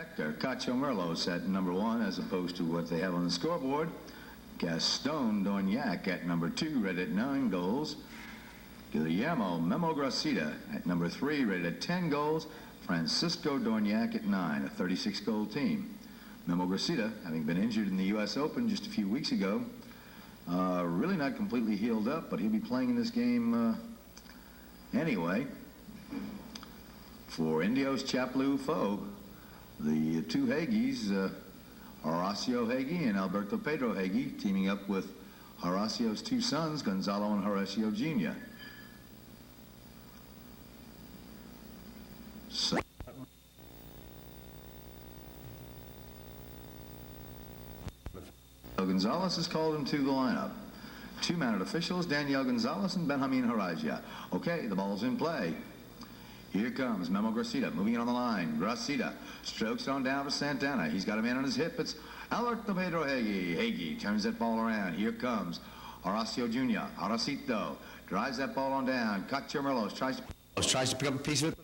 Hector Cachomerlos at number 1 as opposed to what they have on the scoreboard. Gaston Dorniac at number 2, rated at 9 goals. Guillermo Memo Gracida at number 3, rated at 10 goals. Francisco Dorniac at 9, a 36-goal team. Memo Gracida, having been injured in the U.S. Open just a few weeks ago, really not completely healed up, but he'll be playing in this game anyway. For Indio's CHAPALEUFU, the two Hagies, Horacio Hagi and Alberto Pedro Hagi, teaming up with Horacio's two sons, Gonzalo and Horacio Jr. So Gonzalez has called into the lineup. Two mounted officials, Daniel Gonzalez and Benjamin Horacia. Okay, the ball's in play. Here comes Memo Gracida, moving it on the line. Gracida strokes it on down to Santana. He's got a man on his hip. It's Alberto Pedro Hagi. Hagi turns that ball around. Here comes Horacio Jr. Horacito drives that ball on down. Cachomerlos tries to pick up a piece of it.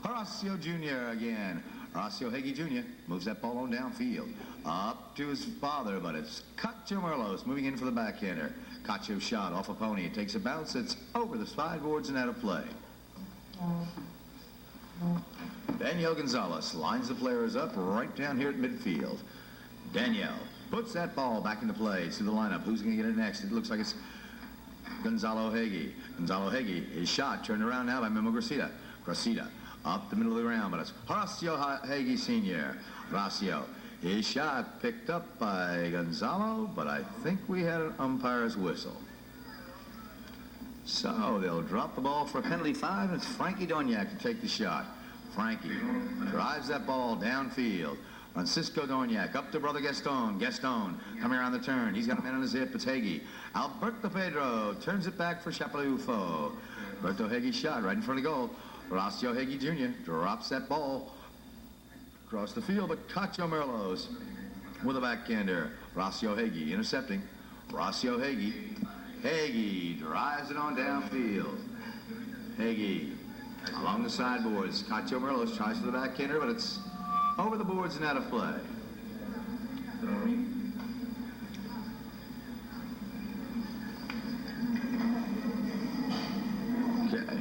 Horacio Jr. again. Horacio Hagi Jr. moves that ball on downfield. Up to his father, but it's Cachomerlos moving in for the backhander. Cacho shot off a pony. It takes a bounce. It's over the sideboards and out of play. Daniel Gonzalez lines the players up right down here at midfield. Daniel puts that ball back into play. To the lineup. Who's going to get it next? It looks like it's Gonzalo Hagi. Gonzalo Hagi, his shot turned around now by Memo Gracida. Gracida up the middle of the ground, but it's Horacio Hagi Sr. Horacio, his shot picked up by Gonzalo, but I think we had an umpire's whistle. So they'll drop the ball for a penalty 5, and it's Frankie Dorniac to take the shot. Frankie drives that ball downfield. Francisco Dorniac up to brother Gaston. Gaston coming around the turn. He's got a man on his hip. It's Hagi. Alberto Pedro turns it back for CHAPALEUFU. Alberto Hagi's shot right in front of goal. Horacio Hagi Jr. drops that ball across the field, but Cachomerlos with a backhander. Horacio Hagi intercepting. Horacio Hagi. Hagi drives it on downfield. Hagi along the sideboards. Cachomerlos tries for the backhander, but it's over the boards and out of play. Okay.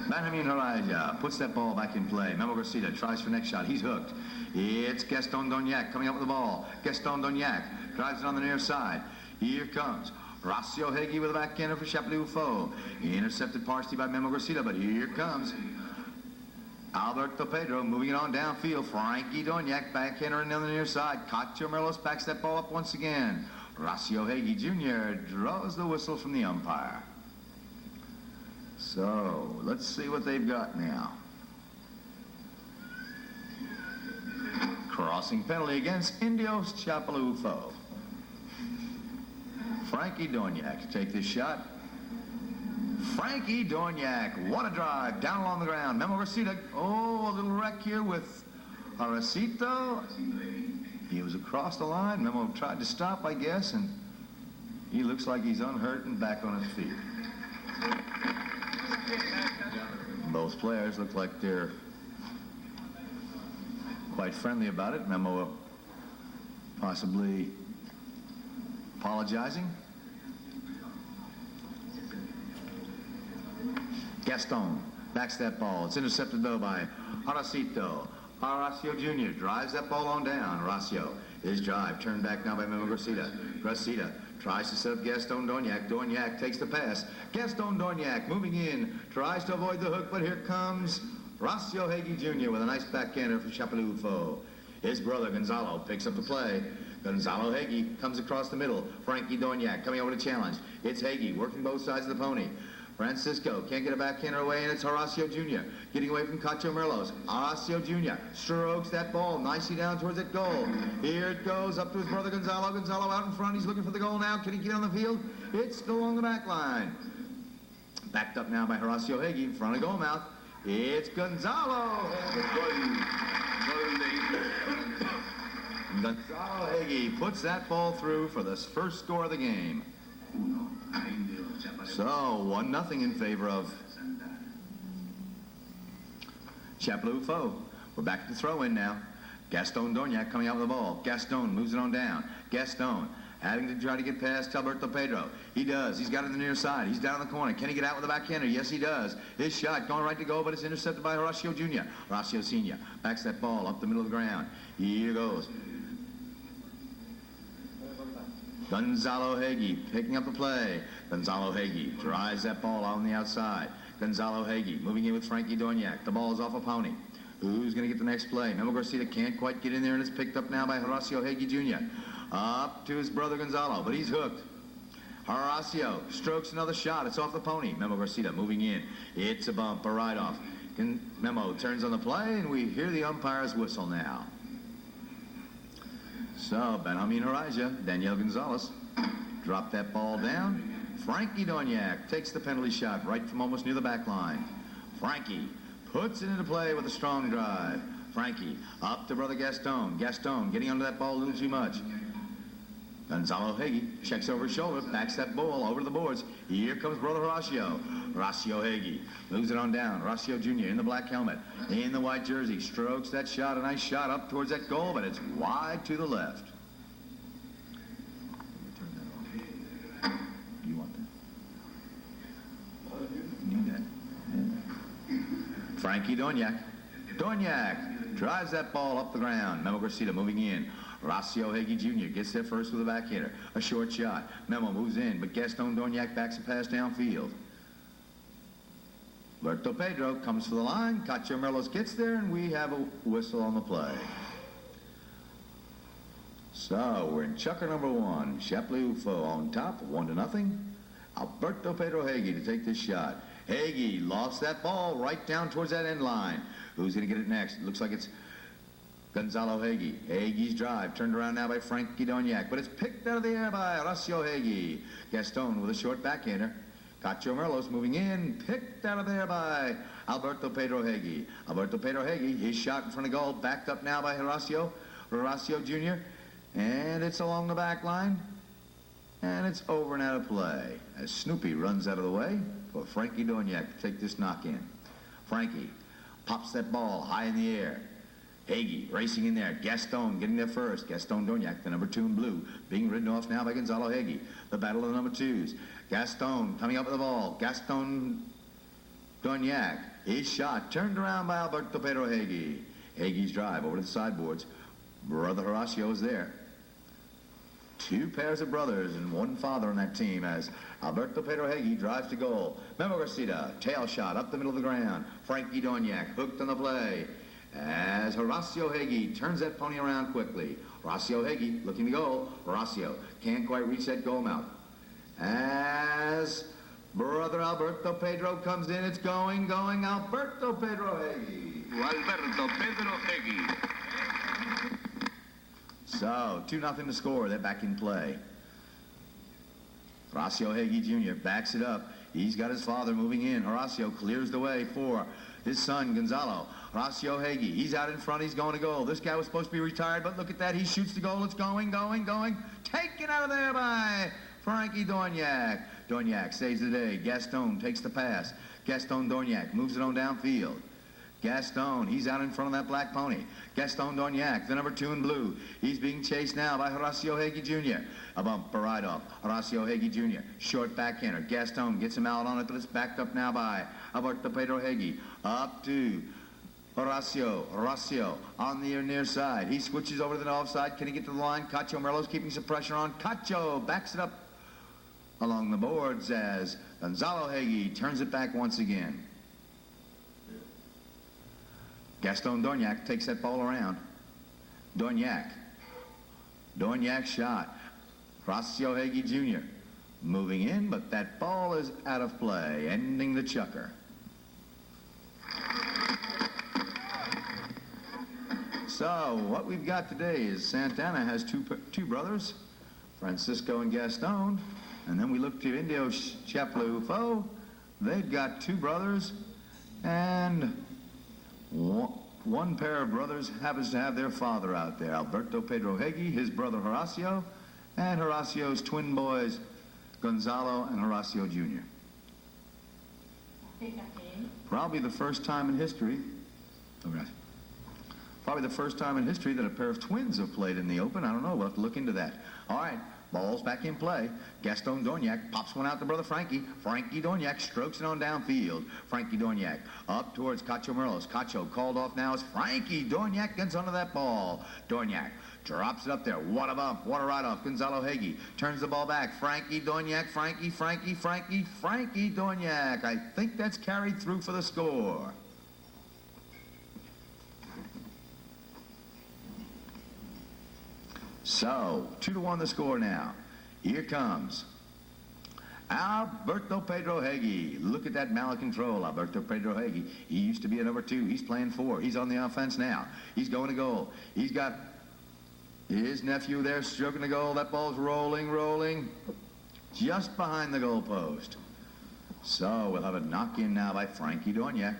Benjamin Horacia puts that ball back in play. Memo Gracida tries for next shot. He's hooked. It's Gaston Dorniac coming up with the ball. Gaston Dorniac drives it on the near side. Here comes Horacio Hagi with a backhander for CHAPALEUFU. Intercepted partially by Memo Gracida, but here comes Alberto Pedro moving it on downfield. Frankie Dorniac backhander on the near side. Cachomerlos backs that ball up once again. Horacio Hagi Jr. draws the whistle from the umpire. So let's see what they've got now. Crossing penalty against Indio's CHAPALEUFU. Frankie Dorniac to take this shot. Frankie Dorniac, what a drive, down along the ground. Memo Gracida, oh, a little wreck here with Horacito. He was across the line. Memo tried to stop, I guess, and he looks like he's unhurt and back on his feet. Both players look like they're quite friendly about it. Memo possibly apologizing. Gaston backs that ball. It's intercepted, though, by Horacito. Horacio Jr. drives that ball on down. Horacio, his drive turned back now by Memo Gracida. Gracida tries to set up Gaston Dorniac. Dorniac takes the pass. Gaston Dorniac moving in, tries to avoid the hook, but here comes Horacio Hagi Jr. with a nice backhander for CHAPALEUFU. His brother Gonzalo picks up the play. Gonzalo Hagi comes across the middle. Frankie Dorniac coming over to challenge. It's Hagi working both sides of the pony. Francisco can't get a backhander away, and it's Horacio Jr. getting away from Cachomerlos. Horacio Jr. strokes that ball nicely down towards that goal. Here it goes up to his brother Gonzalo. Gonzalo out in front. He's looking for the goal now. Can he get on the field? It's along the back line. Backed up now by Horacio Hagi in front of goal mouth. It's Gonzalo. Gonzalo Hagi puts that ball through for the first score of the game. So 1-0 in favor of CHAPALEUFU. We're back at the throw-in now. Gaston Doniak coming out with the ball. Gaston moves it on down. Gaston having to try to get past Alberto Pedro. He does. He's got it on the near side. He's down in the corner. Can he get out with the backhander? Yes, he does. His shot going right to goal, but it's intercepted by Horacio Jr. Horacio Sr. backs that ball up the middle of the ground. Here goes. Gonzalo Hagee picking up the play. Gonzalo Hagee drives that ball on the outside. Gonzalo Hagee moving in with Frankie Doniak. The ball is off a pony. Who's going to get the next play? Memo Garcia can't quite get in there, and it's picked up now by Horacio Hagee Jr. Up to his brother Gonzalo, but he's hooked. Horacio strokes another shot. It's off the pony. Memo Garcia moving in. It's a bump, a ride-off. Memo turns on the play, and we hear the umpire's whistle now. So, Benjamin Horaisia, Daniel Gonzalez, drop that ball down. Frankie Doniak takes the penalty shot right from almost near the back line. Frankie puts it into play with a strong drive. Frankie up to brother Gaston. Gaston getting under that ball a little too much. Gonzalo Hagee checks over his shoulder, backs that ball over the boards. Here comes brother Horacio. Horacio Hagee moves it on down. Horacio Jr. in the black helmet, in the white jersey, strokes that shot. A nice shot up towards that goal, but it's wide to the left. Turn that off. You want that? Need that. Yeah. Frankie Doniak. Doniak drives that ball up the ground. Memo Garcia moving in. Horacio Hagee Jr. gets there first with a backhander. A short shot. Memo moves in, but Gaston Doniak backs a pass downfield. Alberto Pedro comes for the line. Cacho Merlos gets there, and we have a whistle on the play. So we're in chucker number one. CHAPALEUFU on top, 1-0. Alberto Pedro Hagee to take this shot. Hagee lost that ball right down towards that end line. Who's going to get it next? It looks like it's Gonzalo Hagee. Hagee's drive turned around now by Frankie Doniak, but it's picked out of the air by Horacio Hagee. Gaston with a short backhander. Cacho Merlos moving in, picked out of there by Alberto Pedro Hagee. Alberto Pedro Hagee, his shot in front of goal, backed up now by Horacio Jr. And it's along the back line, and it's over and out of play as Snoopy runs out of the way for Frankie Doniak to take this knock in. Frankie pops that ball high in the air. Hagee racing in there. Gaston getting there first. Gaston Doniak, the number 2 in blue, being ridden off now by Gonzalo Hagee. The battle of the number 2s. Gaston coming up with the ball. Gaston Doniak, his shot turned around by Alberto Pedro Hagee. Hagee's drive over to the sideboards. Brother Horacio is there. 2 pairs of brothers and 1 father on that team as Alberto Pedro Hagee drives to goal. Memo Garcia, tail shot up the middle of the ground. Frankie Doniak hooked on the play as Horacio Hagee turns that pony around quickly. Horacio Hagee looking to goal. Horacio can't quite reach that goal mouth. As brother Alberto Pedro comes in, it's going, Alberto Pedro Hagee. Alberto Pedro Hagee. So, 2-0 to score. They're back in play. Horacio Hagee Jr. backs it up. He's got his father moving in. Horacio clears the way for his son, Gonzalo. Horacio Hagee, he's out in front. He's going to goal. This guy was supposed to be retired, but look at that. He shoots the goal. It's going. Taken out of there by Frankie Doniak. Doniak saves the day. Gaston takes the pass. Gaston Doniak moves it on downfield. Gaston, he's out in front of that black pony. Gaston Doniak, the number 2 in blue. He's being chased now by Horacio Hagee Jr. A bump, a ride-off. Horacio Hagee Jr. Short backhander. Gaston gets him out on it, but it's backed up now by Alberto Pedro Hagee. Up to Horacio on the near side. He switches over to the offside. Can he get to the line? Cacho Merlos keeping some pressure on. Cacho backs it up along the boards as Gonzalo Hagee turns it back once again. Gaston Doniak takes that ball around. Doniak shot. Horacio Hagee Jr. moving in, but that ball is out of play, ending the chucker. So what we've got today is Santana has two brothers, Francisco and Gaston, and then we look to Indio CHAPALEUFU. They've got 2 brothers, and one pair of brothers happens to have their father out there, Alberto Pedro Hagee, his brother Horacio, and Horacio's twin boys, Gonzalo and Horacio Jr. Probably the first time in history Probably the first time in history that a pair of twins have played in the Open. I don't know. We'll have to look into that. All right. Ball's back in play. Gaston Dorniak pops one out to brother Frankie. Frankie Dorniak strokes it on downfield. Frankie Dorniak up towards Cacho Merlos. Cacho called off now as Frankie Dorniak gets onto that ball. Dorniak drops it up there. What a bump. What a ride-off. Gonzalo Hagee turns the ball back. Frankie Dorniak. Frankie Dorniak. I think that's carried through for the score. So, 2-1 the score now. Here comes Alberto Pedro Hagee. Look at that mallet control, Alberto Pedro Hagee. He used to be a number 2. He's playing 4. He's on the offense now. He's going to goal. He's got his nephew there stroking the goal. That ball's rolling, just behind the goal post. So, we'll have a knock-in now by Frankie Dorniak.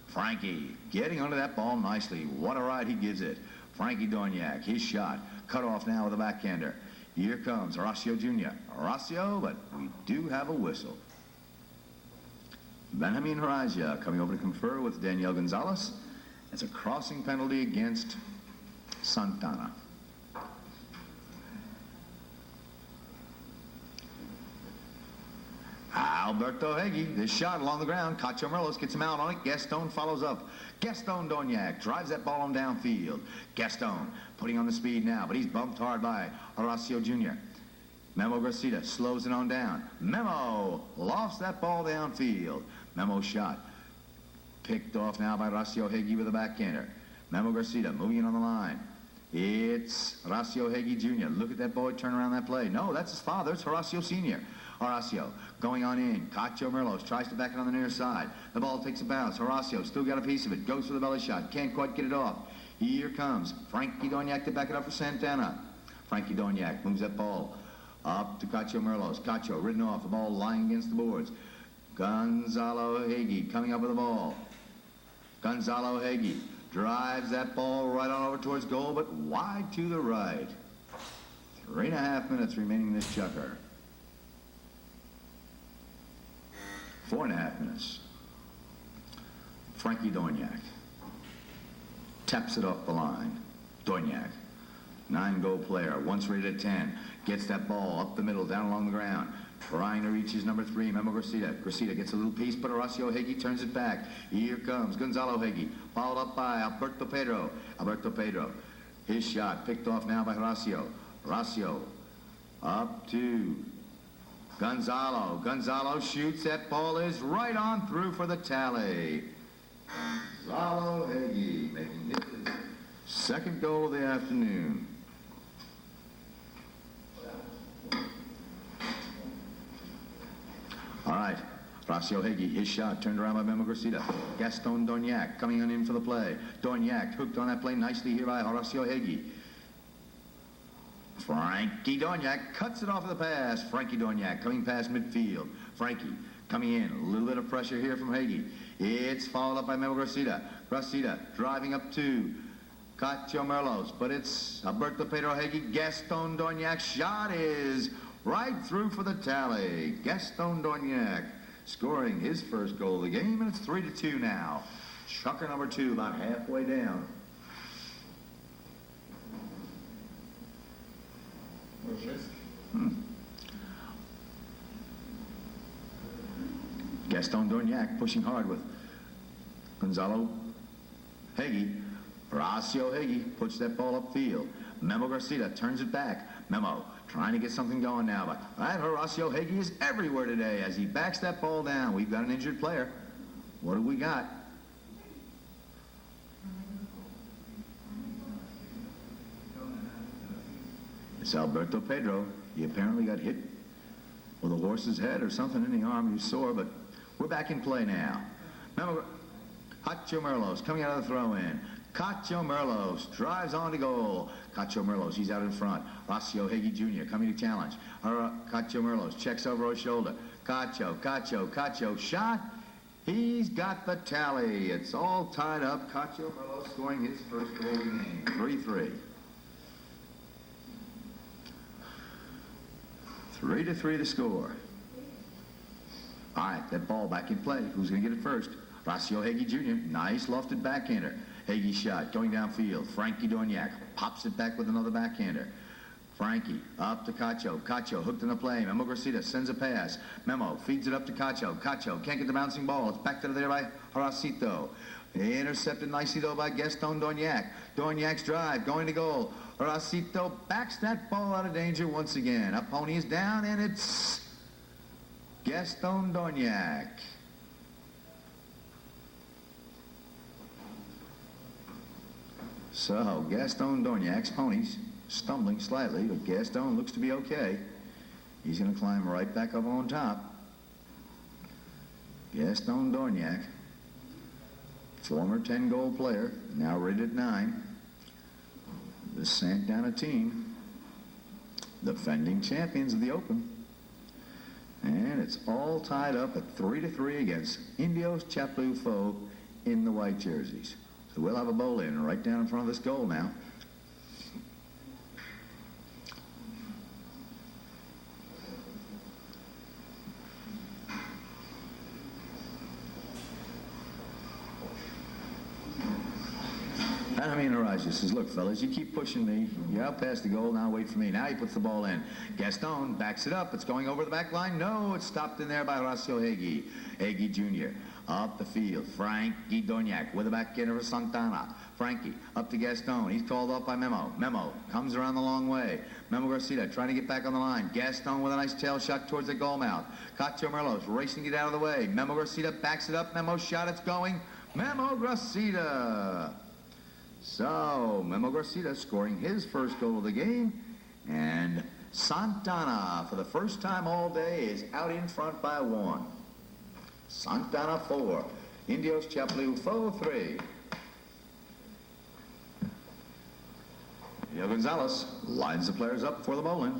Frankie getting onto that ball nicely. What a ride he gives it. Frankie Dorniak, his shot. Cut off now with a backhander. Here comes Horacio Jr. Horacio, but we do have a whistle. Benjamin Horacia coming over to confer with Daniel Gonzalez. It's a crossing penalty against Santana. Alberto Hagee, this shot along the ground. Cacho Merlos gets him out on it. Gaston follows up. Gaston Dorniak drives that ball on downfield. Gaston putting on the speed now, but he's bumped hard by Horacio Jr. Memo Gracita slows it on down. Memo lofts that ball downfield. Memo shot picked off now by Horacio Hagee with a backhander. Memo Gracita moving in on the line. It's Horacio Hagee Jr. Look at that boy turn around that play. No, that's his father. It's Horacio Sr. Horacio going on in. Cacho Merlos tries to back it on the near side. The ball takes a bounce. Horacio still got a piece of it. Goes for the belly shot. Can't quite get it off. Here comes Frankie Dorniak to back it up for Santana. Frankie Dorniak moves that ball up to Cacho Merlos. Cacho ridden off. The ball lying against the boards. Gonzalo Hagee coming up with the ball. Gonzalo Hagee drives that ball right on over towards goal, but wide to the right. 3.5 minutes remaining in this chucker. 4.5 minutes. Frankie Dorniak taps it off the line. Dorniak, 9-goal player, once rated at 10, gets that ball up the middle, down along the ground, trying to reach his number 3, Memo Gracita. Gracita gets a little piece, but Horacio Hagee turns it back. Here comes Gonzalo Hagee, followed up by Alberto Pedro. Alberto Pedro, his shot picked off now by Horacio. Horacio up to Gonzalo. Gonzalo shoots. That ball is right on through for the tally. Gonzalo Hagee making his second goal of the afternoon. All right. Horacio Hagee, his shot turned around by Memo Gracita. Gaston Dorniak coming on in for the play. Dorniak hooked on that play nicely here by Horacio Hagee. Frankie Dorniak cuts it off of the pass. Frankie Dorniak coming past midfield. Frankie coming in. A little bit of pressure here from Hagee. It's followed up by Memo Gracita. Gracita driving up to Cacho Merlos, but it's Alberto Pedro Hagee. Gaston Dorniak's shot is right through for the tally. Gaston Dorniak scoring his first goal of the game, and it's 3-2 now. Chucker number 2 about halfway down. Gaston Dorniak pushing hard with Gonzalo Hagee. Horacio Hagee puts that ball upfield. Memo Gracita turns it back. Memo trying to get something going now, but that Horacio Hagee is everywhere today as he backs that ball down. We've got an injured player. What do we got? It's Alberto Pedro. He apparently got hit with a horse's head or something in the arm. He's sore, but we're back in play now. Remember, Cacho Merlos coming out of the throw-in. Cacho Merlos drives on to goal. Cacho Merlos, he's out in front. Horacio Hagee Jr. coming to challenge. Cacho Merlos checks over his shoulder. Cacho, shot. He's got the tally. It's all tied up. Cacho Merlos scoring his first goal of the game. 3-3. 3-3 to score. All right, that ball back in play. Who's going to get it first? Horacio Hagee Jr. Nice lofted backhander. Hagee shot, going downfield. Frankie Dorniak pops it back with another backhander. Frankie up to Cacho. Cacho hooked in the play. Memo Gracida sends a pass. Memo feeds it up to Cacho. Cacho can't get the bouncing ball. It's back to there by Horacito. Intercepted nicely though by Gaston Dorniak. Dorniak's drive going to goal. Horacito backs that ball out of danger once again. Up pony is down and it's Gaston Dorniak. So Gaston Dorniak's ponies stumbling slightly, but Gaston looks to be okay. He's going to climb right back up on top. Gaston Dorniak, former 10-goal player, now rated 9. The Santana team, defending champions of the Open. And it's all tied up at 3-3 against Indios CHAPALEUFU in the white jerseys. So we'll have a bowl in right down in front of this goal now. Jaime Naranja says, look, fellas, you keep pushing me. You're out past the goal. Now wait for me. Now he puts the ball in. Gaston backs it up. It's going over the back line. No, it's stopped in there by Horacio Hagee. Hagee Jr. up the field. Frankie Dorniak with a backhander for Santana. Frankie up to Gaston. He's called off by Memo. Memo comes around the long way. Memo Gracida trying to get back on the line. Gaston with a nice tail shot towards the goal mouth. Cacho Merlos racing to get out of the way. Memo Gracida backs it up. Memo shot. It's going. Memo Gracida. So, Memo Gracida scoring his first goal of the game, and Santana, for the first time all day, is out in front by 1. Santana 4, Indios CHAPALEUFU 3. Miguel Gonzalez lines the players up for the bowling.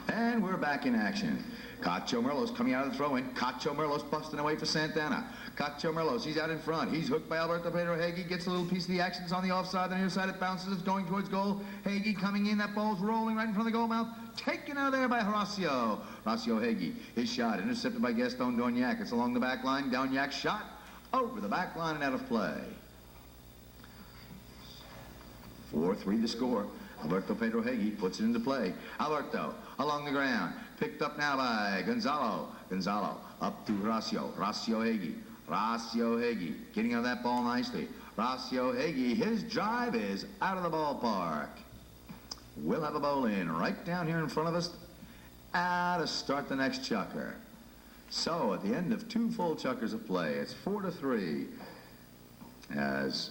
And we're back in action. Cacho Merlos coming out of the throw-in. Cacho Merlos busting away for Santana. Cacho Merlos, he's out in front. He's hooked by Alberto Pedro Hagee. Gets a little piece of the action. It's on the offside. On the near side, it bounces. It's going towards goal. Hagee coming in. That ball's rolling right in front of the goal mouth. Taken out of there by Horacio. Horacio Hagee. His shot intercepted by Gaston Dorniak. It's along the back line. Dorniak's shot over the back line and out of play. 4-3 the score. Alberto Pedro Hagee puts it into play. Alberto along the ground. Picked up now by Gonzalo. Gonzalo up to Horacio. Horacio Hagee. Horacio Hagee getting out of that ball nicely. Horacio Hagee, his drive is out of the ballpark. We'll have a bowl in right down here in front of us to start the next chukker. So at the end of 2 full chukkers of play, it's 4-3 as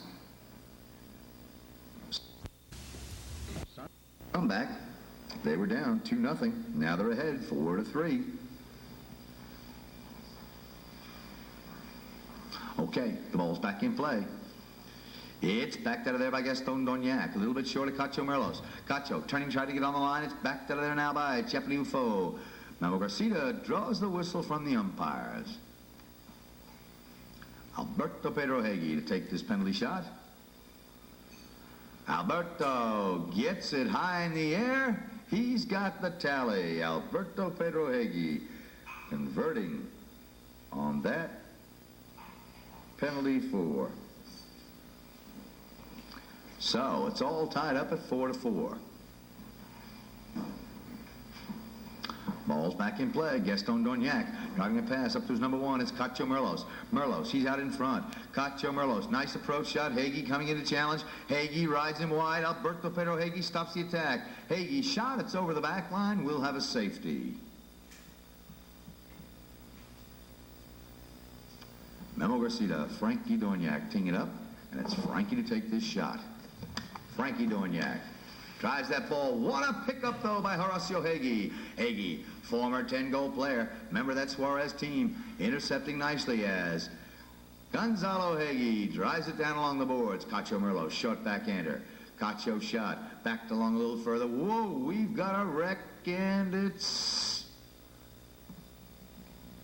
come back. They were down 2-0. Now they're ahead 4-3. Okay, the ball's back in play. It's backed out of there by Gaston Dorniak. A little bit short of Cacho Merlos. Cacho turning, trying to get on the line. It's backed out of there now by CHAPALEUFU. Memo Gracida draws the whistle from the umpires. Alberto Pedro Hagee to take this penalty shot. Alberto gets it high in the air. He's got the tally. Alberto Pedro Hagee converting on that penalty 4. So it's all tied up at 4-4. Ball's back in play. Gaston Dorniak driving a pass up to his number 1. It's Cacho Merlos. Merlos, he's out in front. Cacho Merlos, nice approach shot. Hagee coming in to challenge. Hagee rides him wide. Alberto Pedro Hagee stops the attack. Hagee shot. It's over the back line. We'll have a safety. Memo Gracida, Frankie Dorniak teeing it up, and it's Frankie to take this shot. Frankie Dorniak drives that ball. What a pickup, though, by Horacio Hagee. Hagee, former 10-goal player, member of that Suarez team, intercepting nicely as Gonzalo Hagee drives it down along the boards. Cacho Merlos, short backhander. Cacho shot, backed along a little further. Whoa, we've got a wreck, and it's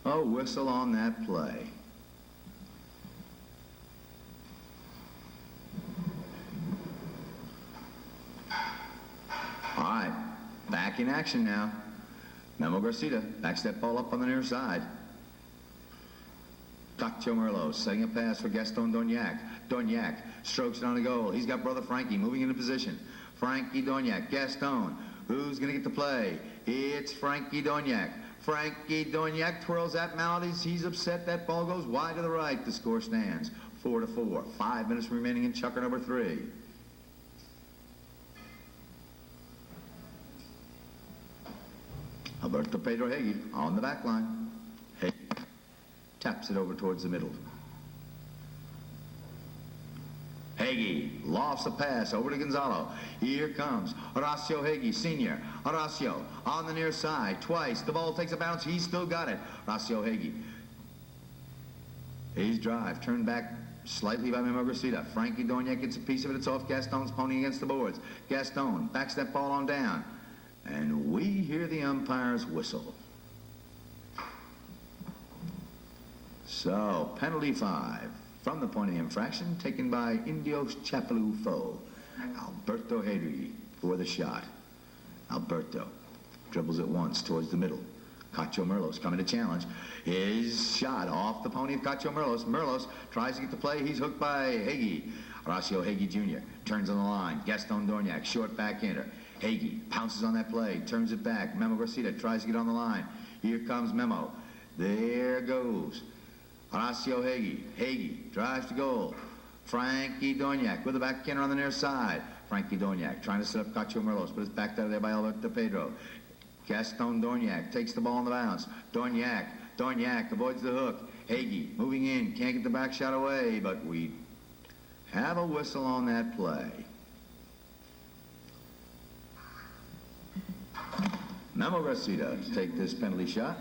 a whistle on that play. All right, back in action now. Memo Gracida backs that ball up on the near side. Cacho Merlo setting a pass for Gaston Dognac. Dognac strokes it on the goal. He's got brother Frankie moving into position. Frankie Dognac, Gaston. Who's going to get the play? It's Frankie Dognac. Frankie Dognac twirls that maladies. He's upset. That ball goes wide to the right. The score stands 4-4. 5 minutes remaining in chukker number 3. Alberto Pedro Heggie on the back line. Heggie taps it over towards the middle. Heggie lofts a pass over to Gonzalo. Here comes Horacio Heggie, senior. Horacio on the near side twice. The ball takes a bounce. He's still got it. Horacio Heggie. He's drive. Turned back slightly by Memo Gracita. Frankie Dognac gets a piece of it. It's off Gaston's pony against the boards. Gaston backs that ball on down. And we hear the umpire's whistle. So, penalty 5 from the point of infraction taken by Indios CHAPALEUFU. Alberto Heggie for the shot. Alberto dribbles it once towards the middle. Cacho Merlos coming to challenge. His shot off the pony of Cacho Merlos. Merlos tries to get the play. He's hooked by Heggie. Horacio Heggie Jr. turns on the line. Gaston Dognac, short backhander. Heggie pounces on that play, turns it back. Memo Gracita tries to get on the line. Here comes Memo. There goes Horacio Heggie. Heggie drives to goal. Frankie Dognac with the backhander on the near side. Frankie Dognac trying to set up Cacho Merlos, but it's backed out of there by Alberto Pedro. Gaston Dognac takes the ball on the bounce. Dognac avoids the hook. Heggie moving in, can't get the back shot away, but we have a whistle on that play. Memo Gracita to take this penalty shot.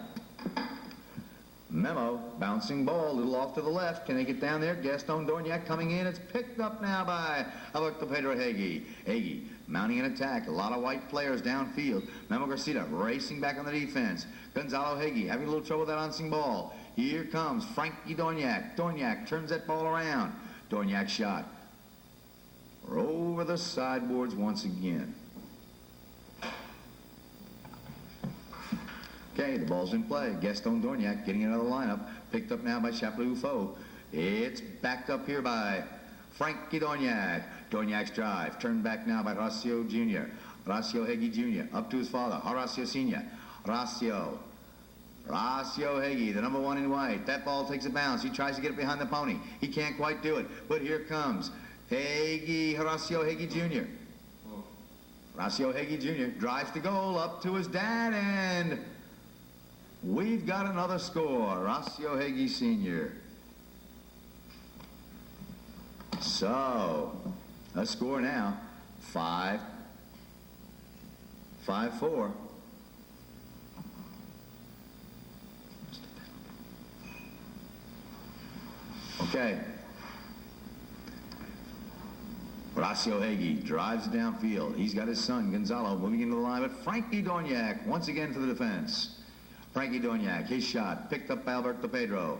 Memo, bouncing ball, a little off to the left. Can they get down there? Gaston Dognac coming in. It's picked up now by Alberto Pedro Heggie. Heggie mounting an attack. A lot of white players downfield. Memo Gracita racing back on the defense. Gonzalo Heggie having a little trouble with that bouncing ball. Here comes Frankie Dognac. Dognac turns that ball around. Dognac shot. We're over the sideboards once again. Okay, the ball's in play. Gaston Dognac getting another lineup. Picked up now by CHAPALEUFU. It's backed up here by Frankie Dognac. Dognac's drive. Turned back now by Horacio Jr. Horacio Heggie Jr. Up to his father, Horacio Sr. Horacio Heggie, the number 1 in white. That ball takes a bounce. He tries to get it behind the pony. He can't quite do it. But here comes Heggie, Horacio Heggie Jr. Horacio Heggie Jr. drives to goal up to his dad, and we've got another score. Horacio Heggie Sr. So, a score now, 5-4. Okay. Horacio Heggie drives downfield. He's got his son, Gonzalo, moving into the line, but Frankie Dognac once again for the defense. Frankie Dognac, his shot, picked up by Alberto Pedro.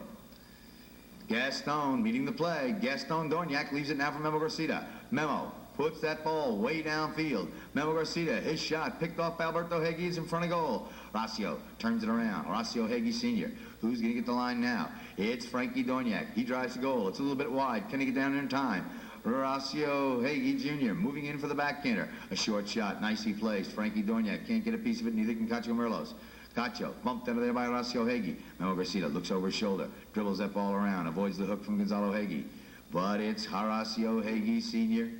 Gaston meeting the play. Gaston Dognac leaves it now for Memo Gracita. Memo puts that ball way downfield. Memo Gracita, his shot, picked off by Alberto Heggie, is in front of goal. Horacio turns it around. Horacio Heggie Sr. Who's going to get the line now? It's Frankie Dognac. He drives the goal. It's a little bit wide. Can he get down there in time? Horacio Heggie Jr. moving in for the backhander. A short shot, nicely placed. Frankie Dognac can't get a piece of it, neither can Cacho Merlos. Cacho bumped out of there by Horacio Heggie. Memo Gracita looks over his shoulder, dribbles that ball around, avoids the hook from Gonzalo Heggie. But it's Horacio Heggie Sr.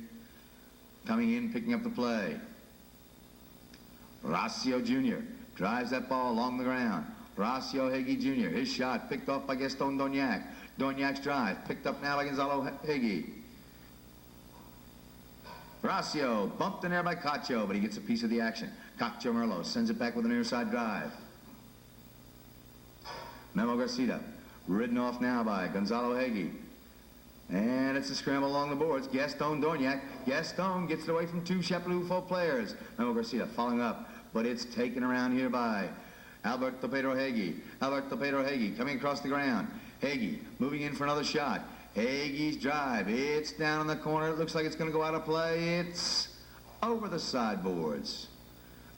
coming in, picking up the play. Horacio Jr. drives that ball along the ground. Horacio Heggie Jr. His shot picked off by Gaston Dognac. Dognac's drive picked up now by Gonzalo Heggie. Horacio bumped in there by Cacho, but he gets a piece of the action. Cacho Merlos sends it back with an near side drive. Memo Gracita ridden off now by Gonzalo Heggie. And it's a scramble along the boards. Gaston Dognac. Gaston gets it away from 2 CHAPALEUFU players. Memo Gracita following up, but it's taken around here by Alberto Pedro Heggie. Alberto Pedro Heggie coming across the ground. Heggie moving in for another shot. Heggie's drive. It's down in the corner. It looks like it's going to go out of play. It's over the sideboards.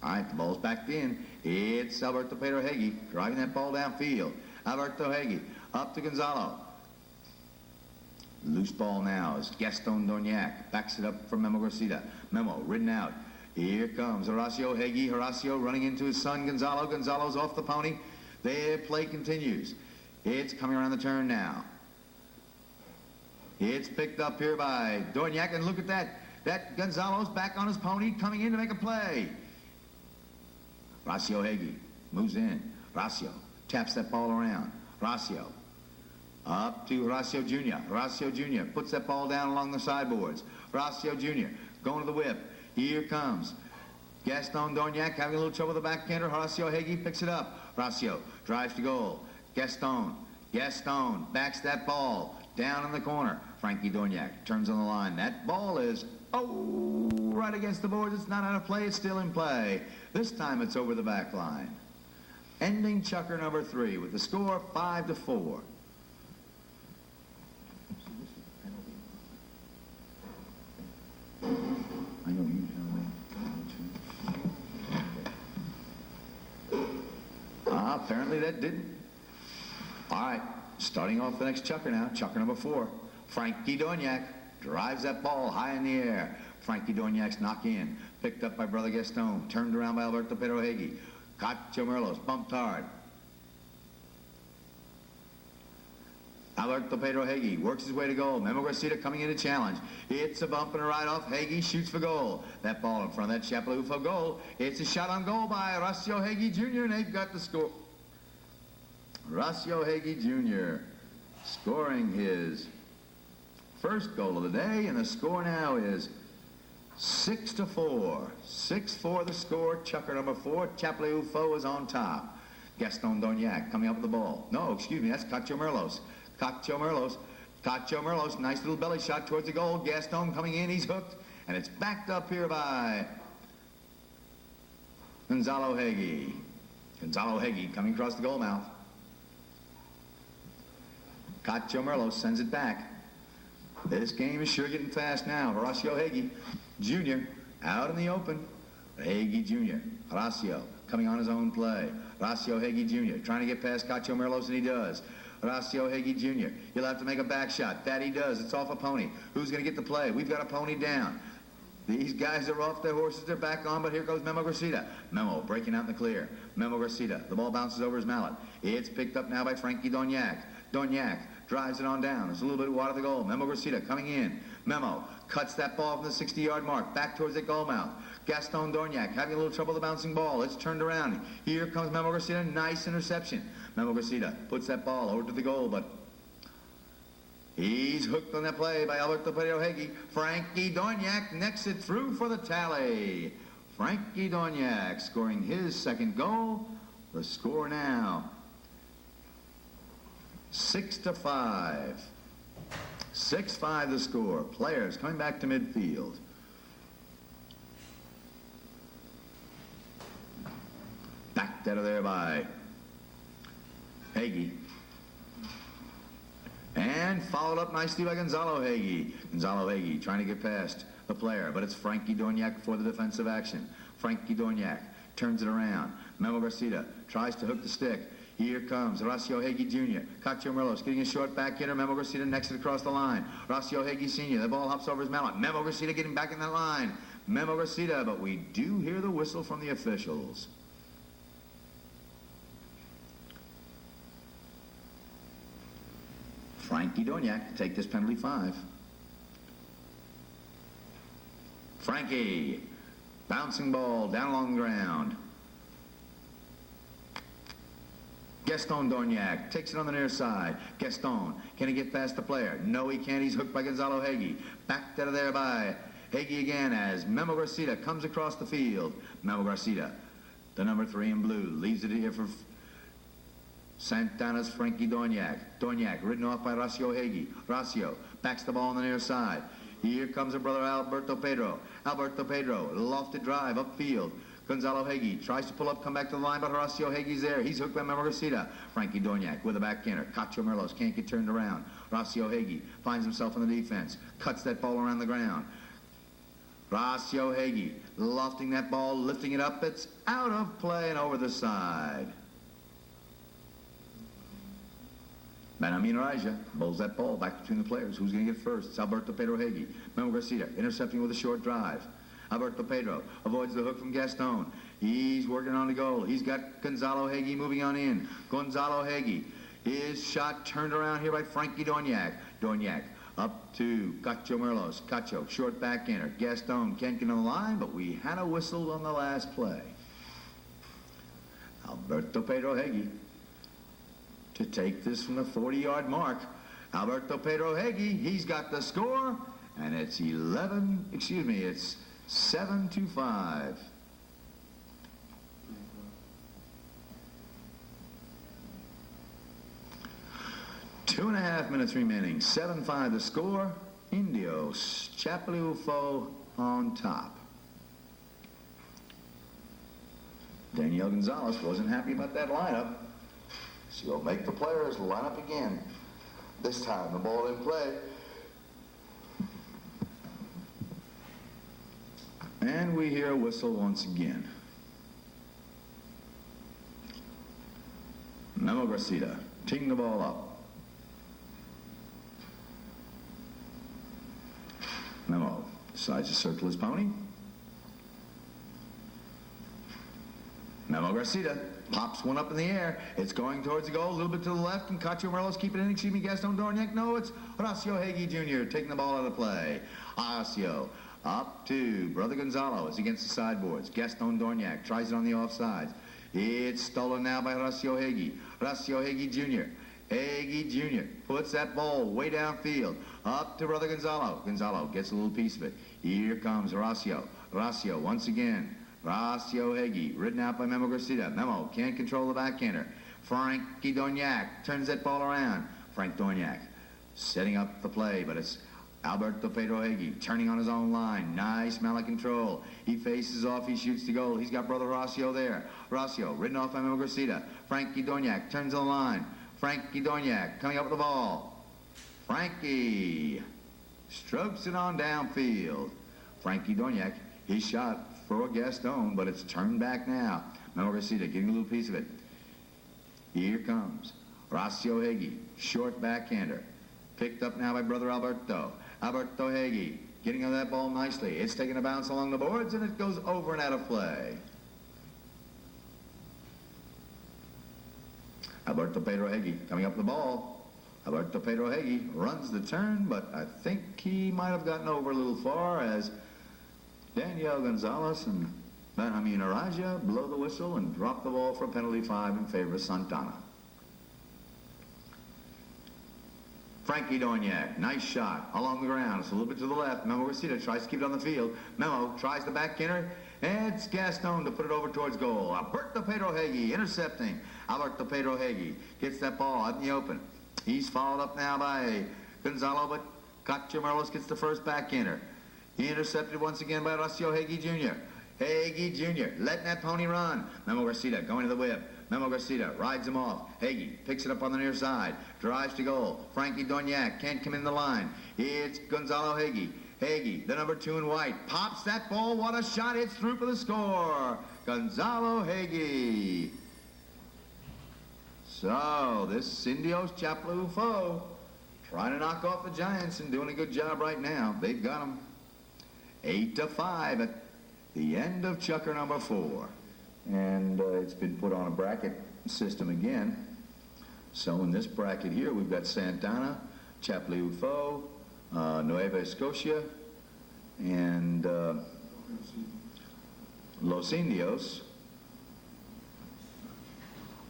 All right, the ball's backed in. It's Alberto Pedro Heggie driving that ball downfield. Alberto Heggie up to Gonzalo. Loose ball now is Gaston Dorniac. Backs it up for Memo Garcia. Memo ridden out. Here comes Horacio Hagee. Horacio running into his son Gonzalo. Gonzalo's off the pony. Their play continues. It's coming around the turn now. It's picked up here by Dorniac, and look at that. That Gonzalo's back on his pony, coming in to make a play. Horacio Hagee moves in. Horacio taps that ball around. Horacio up to Horacio Jr. Horacio Jr. puts that ball down along the sideboards. Horacio Jr. going to the whip. Here comes Gaston Dorniac having a little trouble with the backhander. Horacio Hagee picks it up. Horacio drives to goal. Gaston backs that ball down in the corner. Frankie Dorniac turns on the line. That ball is, right against the boards. It's not out of play. It's still in play. This time it's over the back line. Ending chukker number 3 with the score 5-4. I know you apparently that didn't. All right, starting off the next chukker now, chukker number 4. Frankie Dorniac drives that ball high in the air. Frankie Dorniac's knock in, picked up by Brother Gaston, turned around by Alberto Pedro Hagee. Cacho Merlos bumped hard. Alberto Pedro Hagee works his way to goal. Memo Garcia coming in to challenge. It's a bump and a ride off. Hagee shoots for goal. That ball in front of that CHAPALEUFU goal. It's a shot on goal by Horacio Hagee Jr. and they've got the score. Horacio Hagee Jr. scoring his first goal of the day, and the score now is 6-4. 6-4 the score. Chukker number 4. CHAPALEUFU is on top. Gaston Dorniac coming up with the ball. No, excuse me, that's Cacho Merlos. Cacho Merlos, nice little belly shot towards the goal. Gaston coming in, he's hooked, and it's backed up here by Gonzalo Hagee. Gonzalo Hagee coming across the goal mouth. Cacho Merlos sends it back. This game is sure getting fast now. Horacio Hagee Jr. out in the open. Hagee Jr. Horacio coming on his own play. Horacio Hagee Jr. trying to get past Cacho Merlos, and he does. Horacio Hagee Jr. He'll have to make a back shot. That he does. It's off a pony. Who's going to get the play? We've got a pony down. These guys are off their horses. They're back on, but here goes Memo Garcia. Memo breaking out in the clear. Memo Garcia. The ball bounces over his mallet. It's picked up now by Frankie Dorniac. Dorniac drives it on down. It's a little bit wide of the goal. Memo Garcia coming in. Memo cuts that ball from the 60-yard mark back towards the goal mouth. Gaston Dorniac having a little trouble with the bouncing ball. It's turned around. Here comes Memo Garcia. Nice interception. Memo Garcia puts that ball over to the goal, but he's hooked on that play by Alberto Pedro Hagee. Frankie Dorniac necks it through for the tally. Frankie Dorniac scoring his second goal. The score now 6-5. 6-5 the score. Players coming back to midfield. Backed out of there by Hagee. And followed up nicely by Gonzalo Hagee. Gonzalo Hagee trying to get past the player, but it's Frankie Dorniac for the defensive action. Frankie Dorniac turns it around. Memo Garcia tries to hook the stick. Here comes Horacio Hagee Jr. Cacho Merlos getting a short back hitter. Memo Garcia necks it across the line. Horacio Hagee Sr. The ball hops over his mallet. Memo Garcia getting back in that line. Memo Garcia, but we do hear the whistle from the officials. Frankie Dorniac to take this penalty 5. Frankie, bouncing ball down along the ground. Gaston Dorniac takes it on the near side. Gaston, can he get past the player? No, he can't. He's hooked by Gonzalo Hagee. Backed out of there by Hagee again as Memo Garcia comes across the field. Memo Garcia, the number 3 in blue, leaves it here for Santana's Frankie Dorniac. Dorniac ridden off by Horacio Hagee. Horacio backs the ball on the near side. Here comes her brother Alberto Pedro. Alberto Pedro, lofted drive upfield. Gonzalo Hagee tries to pull up, come back to the line, but Horacio Hagee's there. He's hooked by Memo Garcia. Frankie Dorniac with a backhander. Cacho Merlos can't get turned around. Horacio Hagee finds himself in the defense. Cuts that ball around the ground. Horacio Hagee lofting that ball, lifting it up. It's out of play and over the side. Benjamin Raja bowls that ball back between the players. Who's going to get first? It's Alberto Pedro Hegi. Memo Garcia intercepting with a short drive. Alberto Pedro avoids the hook from Gaston. He's working on the goal. He's got Gonzalo Hegi moving on in. Gonzalo Hegi. His shot turned around here by Frankie Dorniak. Dorniak up to Cacho Merlos. Cacho, short backhander. Gaston can't get on the line, but we had a whistle on the last play. Alberto Pedro Hegi to take this from the 40-yard mark. Alberto Pedro Hegi, he's got the score, and it's 7-5. Two and a half minutes remaining. 7-5 the score. Indios, CHAPALEUFU on top. Daniel Gonzalez wasn't happy about that lineup. So he'll make the players line up again. This time the ball in play. And we hear a whistle once again. Memo Garcia teeing the ball up. Memo decides to circle his pony. Memo Garcia pops one up in the air. It's going towards the goal, a little bit to the left, and Cacho Merlos keeping it in. Gaston Dorniak. No, it's Horacio Hegi Jr. taking the ball out of play. Horacio up to Brother Gonzalo. It's against the sideboards. Gaston Dorniak tries it on the offsides. It's stolen now by Horacio Hegi. Horacio Hegi Jr. Hegi Jr. puts that ball way downfield. Up to Brother Gonzalo. Gonzalo gets a little piece of it. Here comes Horacio. Horacio once again. Horacio Hegi, ridden out by Memo Garcia. Memo can't control the backhander. Frankie Dorniak turns that ball around. Frank Dorniak setting up the play, but it's Alberto Pedro Hegi turning on his own line. Nice mallet control. He faces off, he shoots the goal. He's got Brother Horacio there. Horacio ridden off by Memo Garcia. Frankie Dorniak turns on the line. Frankie Dorniak coming up with the ball. Frankie strokes it on downfield. Frankie Dorniak, his shot for Gaston, but it's turned back now. Memo Garcia getting a little piece of it. Here comes Horacio Hegi, short backhander. Picked up now by Brother Alberto. Alberto Hegi getting on that ball nicely. It's taking a bounce along the boards, and it goes over and out of play. Alberto Pedro Hegi coming up the ball. Alberto Pedro Hegi runs the turn, but I think he might have gotten over a little far as Daniel Gonzalez and Benjamin Araja blow the whistle and drop the ball for penalty 5 in favor of Santana. Frankie Dorniak, nice shot along the ground. It's a little bit to the left. Memo Garcia tries to keep it on the field. Memo tries the backhander. It's Gaston to put it over towards goal. Alberto Pedro Hegi intercepting. Alberto Pedro Hegi gets that ball out in the open. He's followed up now by Gonzalo, but Cacho Merlos gets the first backhander. He intercepted once again by Horacio Hegi Jr. Hegi Jr. letting that pony run. Memo Garcia going to the whip. Memo Garcia rides him off. Hegi picks it up on the near side. Drives to goal. Frankie Dorniak can't come in the line. It's Gonzalo Hegi. Hegi, the number 2 in white, pops that ball. What a shot. It's through for the score. Gonzalo Hegi. So, this Indios CHAPALEUFU trying to knock off the Giants and doing a good job right now. They've got them. 8-5 at the end of chukker number 4. And it's been put on a bracket system again. So in this bracket here, we've got Santana, CHAPALEUFU, Nueva Scotia, and Los Indios.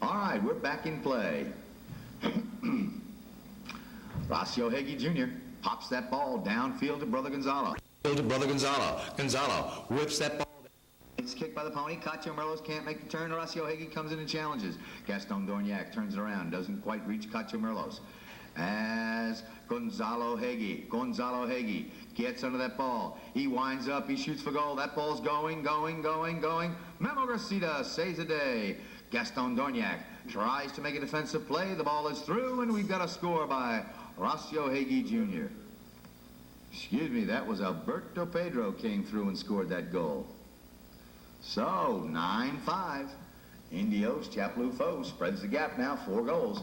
All right, we're back in play. Horacio Hegi Jr. pops that ball downfield to Brother Gonzalo. Gonzalo whips that ball. It's kicked by the pony. Cacho Merlos can't make the turn. Horacio Hegi comes in and challenges. Gaston Dorniak turns it around. Doesn't quite reach Cacho Merlos. As Gonzalo Hegi gets under that ball. He winds up. He shoots for goal. That ball's going. Memo Garcia saves the day. Gaston Dorniak tries to make a defensive play. The ball is through, and we've got a score by Horacio Hegi Jr. Excuse me, that was Alberto Pedro came through and scored that goal. So, 9-5. Indios CHAPALEUFU spreads the gap now, 4 goals.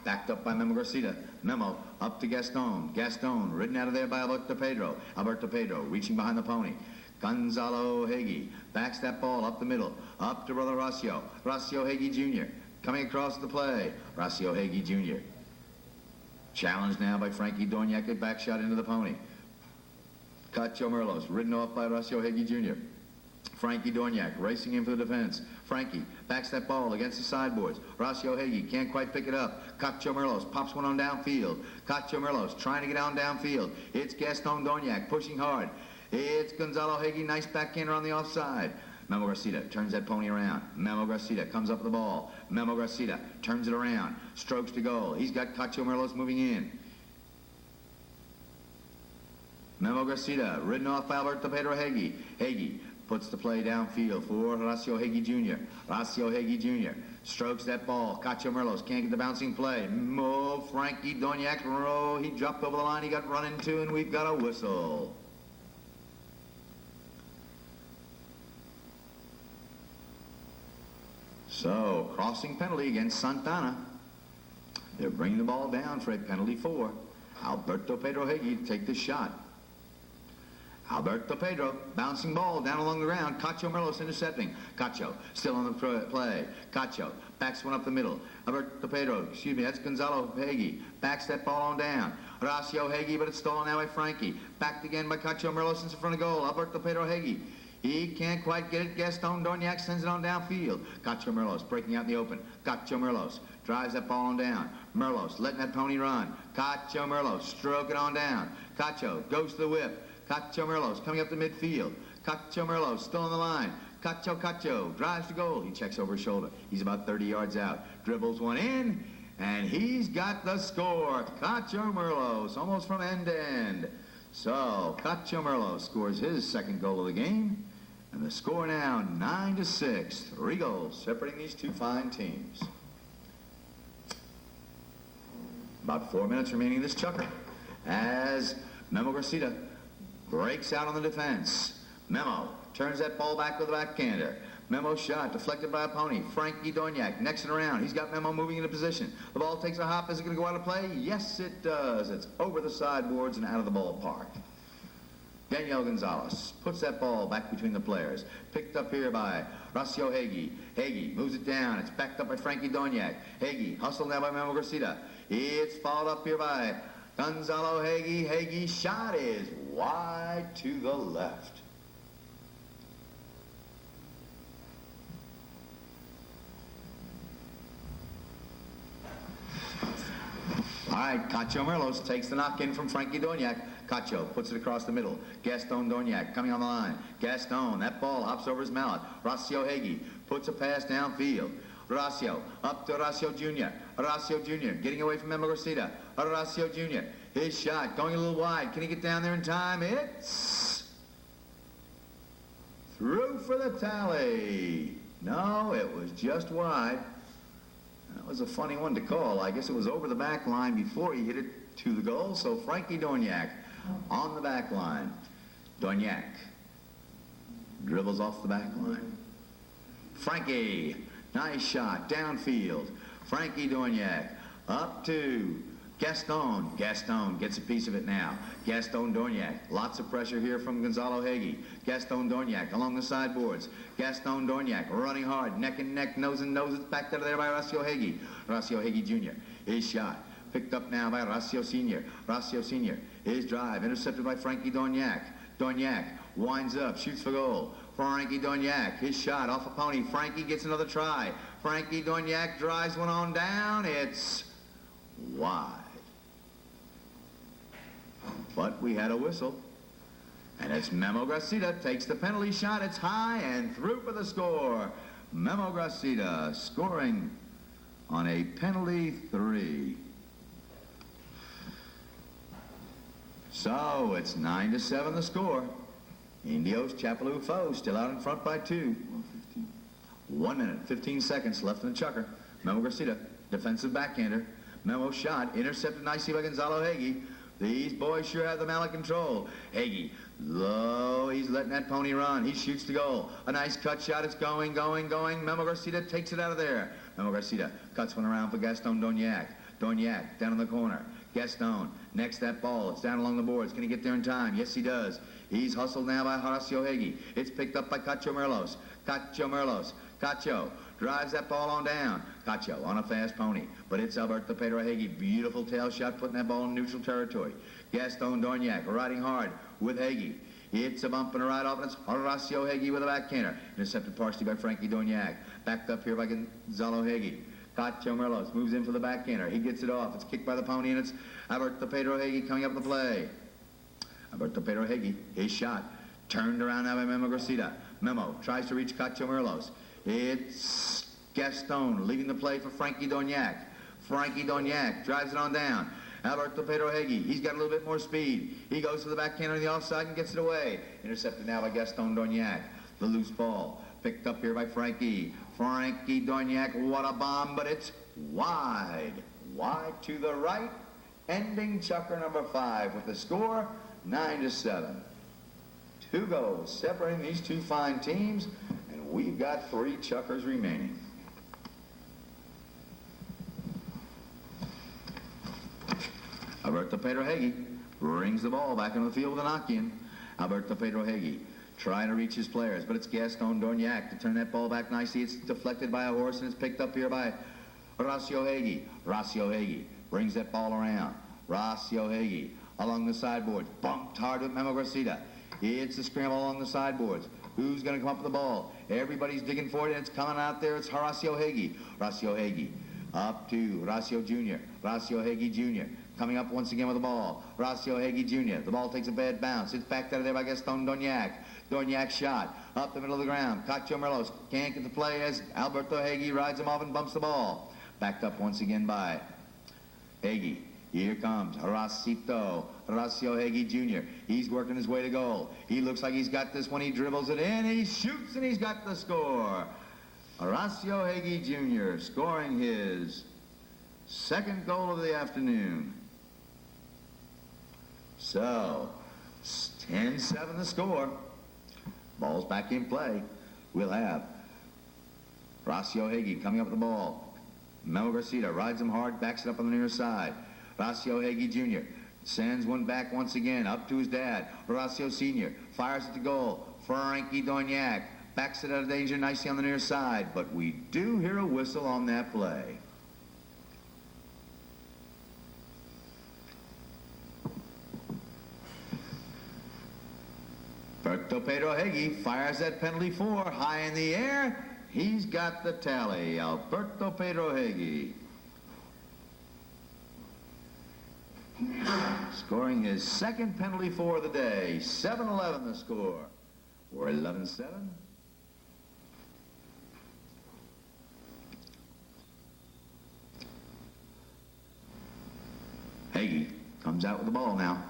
Backed up by Memo Garcia. Memo up to Gaston. Gaston ridden out of there by Alberto Pedro. Alberto Pedro reaching behind the pony. Gonzalo Hagee backs that ball up the middle. Up to brother Rossio. Rossio Hagee Jr. coming across the play. Rossio Hagee Jr. Challenged now by Frankie Dorniak. A back shot into the pony. Cacho Merlos ridden off by Rossio Hagee Jr. Frankie Dorniak racing in for the defense. Frankie backs that ball against the sideboards. Rossio Hagee can't quite pick it up. Cacho Merlos pops one on downfield. Cacho Merlos trying to get on downfield. It's Gaston Dorniak pushing hard. It's Gonzalo Hagee, nice backhander on the offside. Memo Garcia turns that pony around. Memo Garcia comes up with the ball. Memo Garcia turns it around. Strokes to goal. He's got Cacho Merlos moving in. Memo Garcia ridden off by Alberto Pedro Hagee. Hagee puts the play downfield for Rossio Hagee Jr. Rossio Hagee Jr. strokes that ball. Cacho Merlos can't get the bouncing play. Frankie Dorniak, he dropped over the line. He got run into, and we've got a whistle. So, crossing penalty against Santana. They're bringing the ball down for a penalty for Alberto Pedro Hagee to take the shot. Alberto Pedro, bouncing ball down along the ground. Cacho Merlos intercepting. Cacho still on the play. Cacho backs one up the middle. Alberto Pedro, that's Gonzalo Hagee. Backs that ball on down. Rossio Hagee, but it's stolen now by Frankie. Backed again by Cacho Merlos in front of goal. Alberto Pedro Hagee. He can't quite get it. Gaston Dorniak sends it on downfield. Cacho Merlos breaking out in the open. Cacho Merlos drives that ball on down. Merlos letting that pony run. Cacho Merlos stroking on down. Cacho goes to the whip. Cacho Merlos coming up the midfield. Cacho Merlos still on the line. Cacho drives to goal. He checks over his shoulder. He's about 30 yards out. Dribbles one in, and he's got the score. Cacho Merlos almost from end to end. So Cacho Merlos scores his second goal of the game. And the score now 9-6. 3 goals separating these two fine teams. About 4 minutes remaining in this chukker as Memo Garcia breaks out on the defense. Memo turns that ball back with a backhander. Memo shot deflected by a pony. Frankie Dorniak next and around. He's got Memo moving into position. The ball takes a hop. Is it going to go out of play? Yes, it does. It's over the sideboards and out of the ballpark. Daniel Gonzalez puts that ball back between the players. Picked up here by Rossio Hagee. Hagee moves it down. It's backed up by Frankie Dorniak. Hagee hustled now by Memo Garcia. It's followed up here by Gonzalo Hagee. Hagee's shot is wide to the left. All right, Cacho Merlos takes the knock-in from Frankie Dorniak. Cacho puts it across the middle. Gaston Dorniak coming on the line. Gaston, that ball hops over his mallet. Rossio Hagee puts a pass downfield. Rossio, up to Rossio Jr. Rossio Jr. getting away from Memo Garcia. Rossio Jr. His shot going a little wide. Can he get down there in time? It's through for the tally. No, it was just wide. That was a funny one to call. I guess it was over the back line before he hit it to the goal. So Frankie Dorniak on the back line. Dorniak dribbles off the back line. Frankie, nice shot downfield. Frankie Dorniak up to Gaston. Gaston gets a piece of it now. Gaston Dorniak. Lots of pressure here from Gonzalo Hagee. Gaston Dorniak along the sideboards. Gaston Dorniak running hard, neck and neck, nose and nose. It's backed out of there by Rossio Hagee. Rossio Hagee Jr. His shot picked up now by Rossio Sr. Rossio Sr. His drive intercepted by Frankie Dorniak. Dorniak winds up, shoots for goal. Frankie Dorniak, his shot off a pony. Frankie gets another try. Frankie Dorniak drives one on down. It's wide. But we had a whistle. And it's Memo Garcia takes the penalty shot. It's high and through for the score. Memo Garcia scoring on a penalty 3. So it's 9-7 the score. Indios CHAPALEUFU still out in front by 2. 1 minute, 15 seconds left in the chukker. Memo Garcia, defensive backhander. Memo shot, intercepted nicely by Gonzalo Hagee. These boys sure have the mallet control. Hagee, low, he's letting that pony run. He shoots the goal. A nice cut shot, it's going. Memo Garcia takes it out of there. Memo Garcia cuts one around for Gaston Dorniak. Dorniak down in the corner. Gaston, next that ball. It's down along the boards. Can he get there in time? Yes, he does. He's hustled now by Horacio Hagee. It's picked up by Cacho Merlos. Cacho drives that ball on down. Cacho on a fast pony. But it's Alberto Pedro Hagee. Beautiful tail shot, putting that ball in neutral territory. Gaston Dorniak riding hard with Hagee. It's a bump and a ride off, and it's Horacio Hagee with a backhander. Intercepted partially by Frankie Dorniak. Backed up here by Gonzalo Hagee. Cacho Merlos moves in for the backhander. He gets it off. It's kicked by the pony, and it's Alberto Pedro Hagee coming up the play. Alberto Pedro Hagee, his shot. Turned around now by Memo Gracida. Memo tries to reach Cacho Merlos. It's Gaston leaving the play for Frankie Dorniak. Frankie Dorniak drives it on down. Alberto Pedro Hagee, he's got a little bit more speed. He goes to the backhander on the offside and gets it away. Intercepted now by Gaston Dorniak. The loose ball picked up here by Frankie. Frankie Dorniak, what a bomb, but it's wide. Wide to the right, ending chukker number 5 with the score 9-7. 2 goals separating these two fine teams, and we've got 3 chukkers remaining. Alberto Pedro Hagee brings the ball back into the field with a knock-in. Alberto Pedro Hagee trying to reach his players, but it's Gaston Dorniak to turn that ball back nicely. It's deflected by a horse, and it's picked up here by Horacio Hagee. Horacio Hagee brings that ball around. Horacio Hagee along the sideboards, bumped hard with Memo Gracida. It's a scramble along the sideboards. Who's going to come up with the ball? Everybody's digging for it, and it's coming out there. It's Horacio Hagee. Horacio Hagee up to Horacio Jr. Horacio Hagee Jr. coming up once again with the ball. Horacio Hagee Jr. The ball takes a bad bounce. It's backed out of there by Gaston Dorniak. Dorniak shot up the middle of the ground. Cacho Merlos can't get the play as Alberto Hagee rides him off and bumps the ball. Backed up once again by Hagee. Here comes Horacio Hagee Jr. He's working his way to goal. He looks like he's got this one. He dribbles it in. He shoots, and he's got the score. Horacio Hagee Jr. scoring his 2nd goal of the afternoon. So, 10-7 the score. Ball's back in play. We'll have Horacio Hagee coming up with the ball. Memo Gracida rides him hard, backs it up on the near side. Horacio Hagee Jr. sends one back once again, up to his dad. Horacio Sr. fires at the goal. Frankie Dorniak backs it out of danger nicely on the near side, but we do hear a whistle on that play. Alberto Pedro Hagee fires that penalty 4 high in the air. He's got the tally. Alberto Pedro Hagee scoring his 2nd penalty 4 of the day. 7-11 the score. We're 11-7. Hagee comes out with the ball now.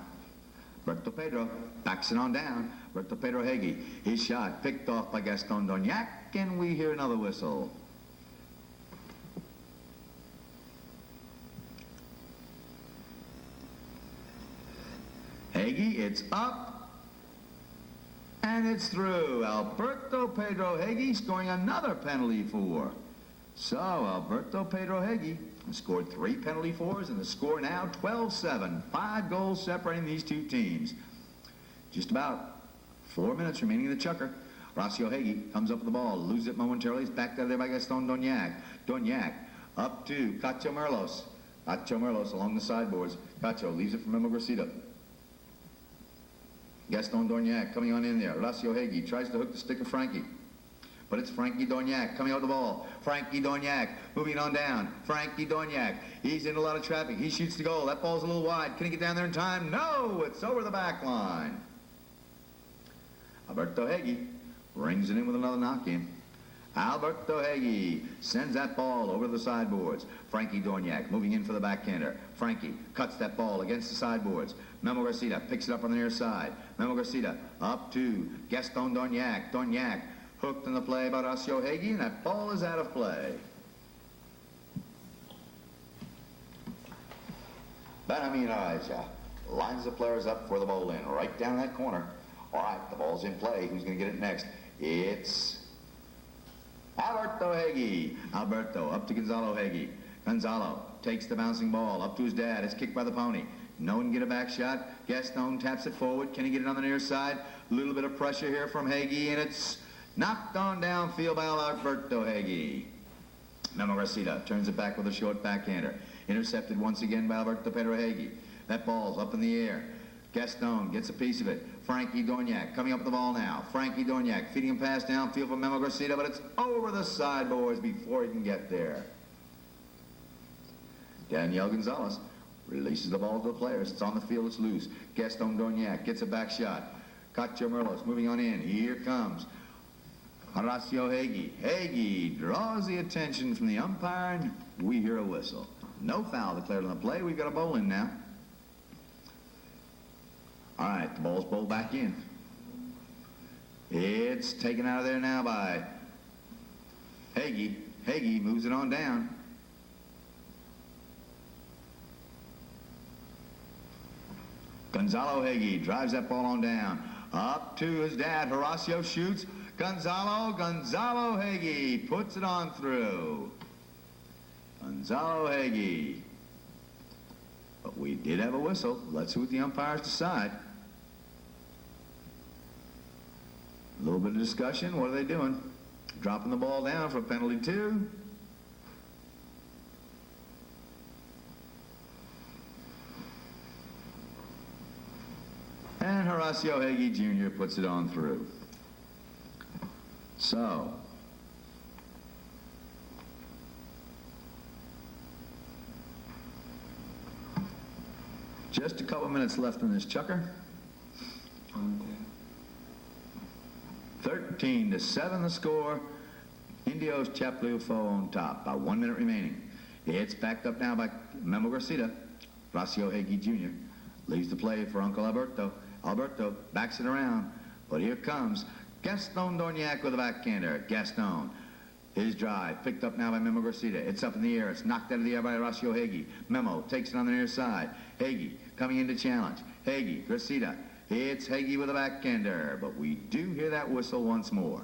Alberto Pedro backs it on down. Alberto Pedro Hagee, his shot picked off by Gaston Dorniak, and we hear another whistle. Hagee, it's up, and it's through. Alberto Pedro Hagee scoring another penalty 4. So Alberto Pedro Hagee scored 3 penalty 4s, and the score now 12-7. 5 goals separating these two teams. Just about 4 minutes remaining in the chukker. Horacio Hagee comes up with the ball, loses it momentarily. It's backed out of there by Gaston Dorniak. Dorniak up to Cacho Merlos. Cacho Merlos along the sideboards. Cacho leaves it for Memo Gracida. Gaston Dorniak coming on in there. Horacio Hagee tries to hook the stick of Frankie. But it's Frankie Dorniak coming out with the ball. Frankie Dorniak moving on down. Frankie Dorniak, he's in a lot of traffic. He shoots the goal. That ball's a little wide. Can he get down there in time? No, it's over the back line. Alberto Hagee brings it in with another knock-in. Alberto Hagee sends that ball over the sideboards. Frankie Dorniak moving in for the backhander. Frankie cuts that ball against the sideboards. Memo Gracida picks it up on the near side. Memo Gracida up to Gaston Dorniak. Dorniak hooked in the play by Horacio Hagee, and that ball is out of play. Benjamin Araja lines the players up for the bowl in, right down that corner. All right, the ball's in play. Who's going to get it next? It's Alberto Hagee. Alberto up to Gonzalo Hagee. Gonzalo takes the bouncing ball up to his dad. It's kicked by the pony. No one can get a back shot. Gaston taps it forward. Can he get it on the near side? A little bit of pressure here from Hagee, and it's knocked on downfield by Alberto Hagee. Memo Gracida turns it back with a short backhander. Intercepted once again by Alberto Pedro Hagee. That ball's up in the air. Gaston gets a piece of it. Frankie Dorniak coming up with the ball now. Frankie Dorniak feeding him pass downfield for Memo Gracida, but it's over the side, boys, before he can get there. Daniel Gonzalez releases the ball to the players. It's on the field, it's loose. Gaston Dorniak gets a back shot. Cacho Merlos moving on in. Here comes Horacio Hagee. Hagee draws the attention from the umpire, and we hear a whistle. No foul declared on the play. We've got a bowl in now. All right, the ball's bowled back in. It's taken out of there now by Hagee. Hagee moves it on down. Gonzalo Hagee drives that ball on down. Up to his dad. Horacio shoots. Gonzalo Hagee puts it on through. Gonzalo Hagee. But we did have a whistle. Let's see what the umpires decide. A little bit of discussion. What are they doing? Dropping the ball down for penalty 2. And Horacio Hagee Jr. puts it on through. So, just a couple minutes left in this chukker. 13-7 the score. Indios CHAPALEUFU on top. About 1 minute remaining. It's backed up now by Memo Gracida. Horacio Hagee Jr. leaves the play for Uncle Alberto. Alberto backs it around, but here comes Gaston Dorniak with a backhander. Gaston, his drive, picked up now by Memo Gracida. It's up in the air. It's knocked out of the air by Horacio Hagee. Memo takes it on the near side. Hagee coming in to challenge. Hagee, Gracida. It's Hagee with a backhander, but we do hear that whistle once more.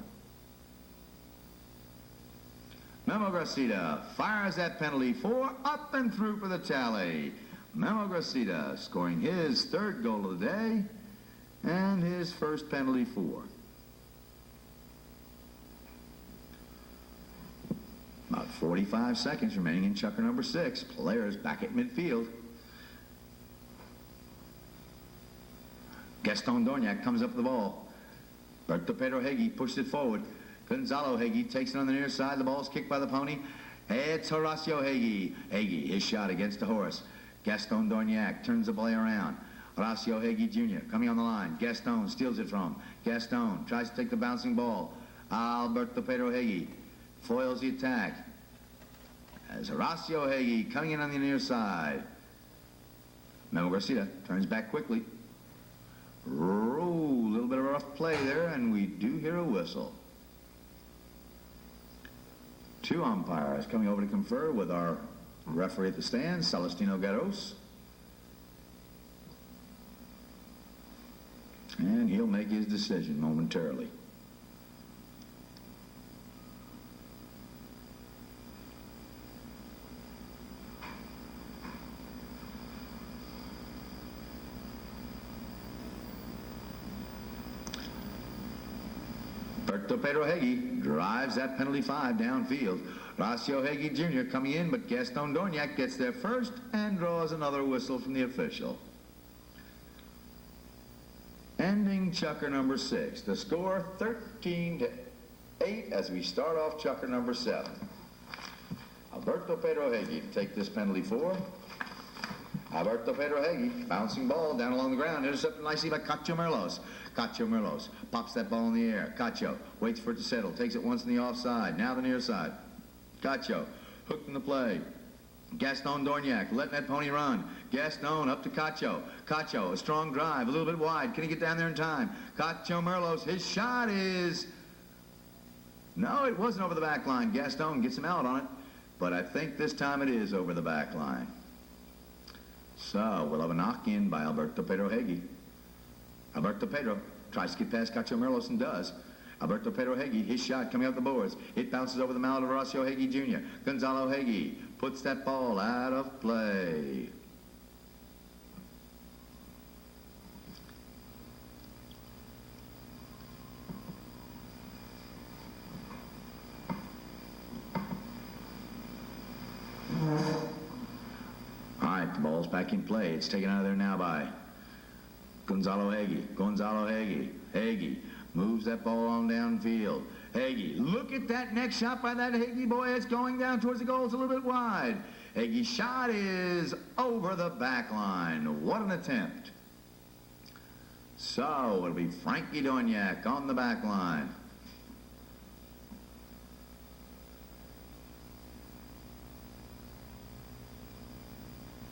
Memo Gracida fires that penalty 4 up and through for the tally. Memo Gracida scoring his 3rd goal of the day and his first penalty 4. About 45 seconds remaining in chukker number 6. Players back at midfield. Gaston Dorniak comes up with the ball. Alberto Pedro Hagee pushes it forward. Gonzalo Hagee takes it on the near side. The ball's kicked by the pony. It's Horacio Hagee. Hagee, his shot against the horse. Gaston Dorniak turns the play around. Horacio Hagee Jr. coming on the line. Gaston steals it from. Gaston tries to take the bouncing ball. Alberto Pedro Hagee foils the attack. As Horacio Hagee coming in on the near side. Memo Gracida turns back quickly. A little bit of a rough play there, and we do hear a whistle. 2 umpires coming over to confer with our referee at the stand, Celestino Garros. And he'll make his decision momentarily. Alberto Pedro Hagee drives that penalty 5 downfield. Horacio Hagee Jr. coming in, but Gaston Dorniak gets there first and draws another whistle from the official. Ending chukker number 6. The score 13-8 as we start off chukker number 7. Alberto Pedro Hagee to take this penalty 4. Alberto Pedro Hagee, bouncing ball down along the ground, intercepted nicely by Cacho Merlos. Cacho Merlos pops that ball in the air. Cacho waits for it to settle, takes it once in the offside, now the near side. Cacho hooked in the play. Gaston Dorniak letting that pony run. Gaston up to Cacho. Cacho, a strong drive, a little bit wide. Can he get down there in time? Cacho Merlos, his shot is... No, it wasn't over the back line. Gaston gets him out on it, but I think this time it is over the back line. So we'll have a knock-in by Alberto Pedro Hagee. Alberto Pedro tries to get past Cacho Merlos and does. Alberto Pedro Hagee, his shot coming up the boards. It bounces over the mallet of Horacio Hagee Jr. Gonzalo Hagee puts that ball out of play. All right, the ball's back in play. It's taken out of there now by Gonzalo Hagee. Gonzalo Hagee. Hagee moves that ball on downfield. Hagee, look at that next shot by that Hagee boy. It's going down towards the goal. It's a little bit wide. Hagee's shot is over the back line. What an attempt. So it'll be Frankie Doniak on the back line.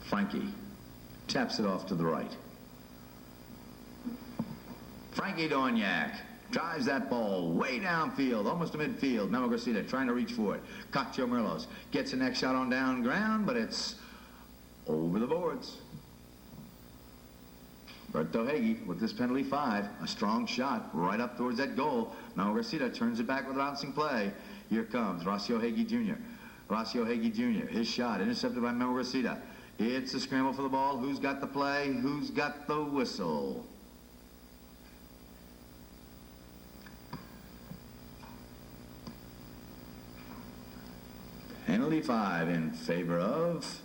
Frankie taps it off to the right. Frankie Doniak drives that ball way downfield, almost to midfield. Memo Garcia trying to reach for it. Cacho Merlos gets the next shot on down ground, but it's over the boards. Berto Hagee with this penalty 5. A strong shot right up towards that goal. Memo Garcia turns it back with a bouncing play. Here comes Horacio Hagee Jr. Horacio Hagee Jr. His shot intercepted by Memo Garcia. It's a scramble for the ball. Who's got the play? Who's got the whistle? Penalty 5 in favor of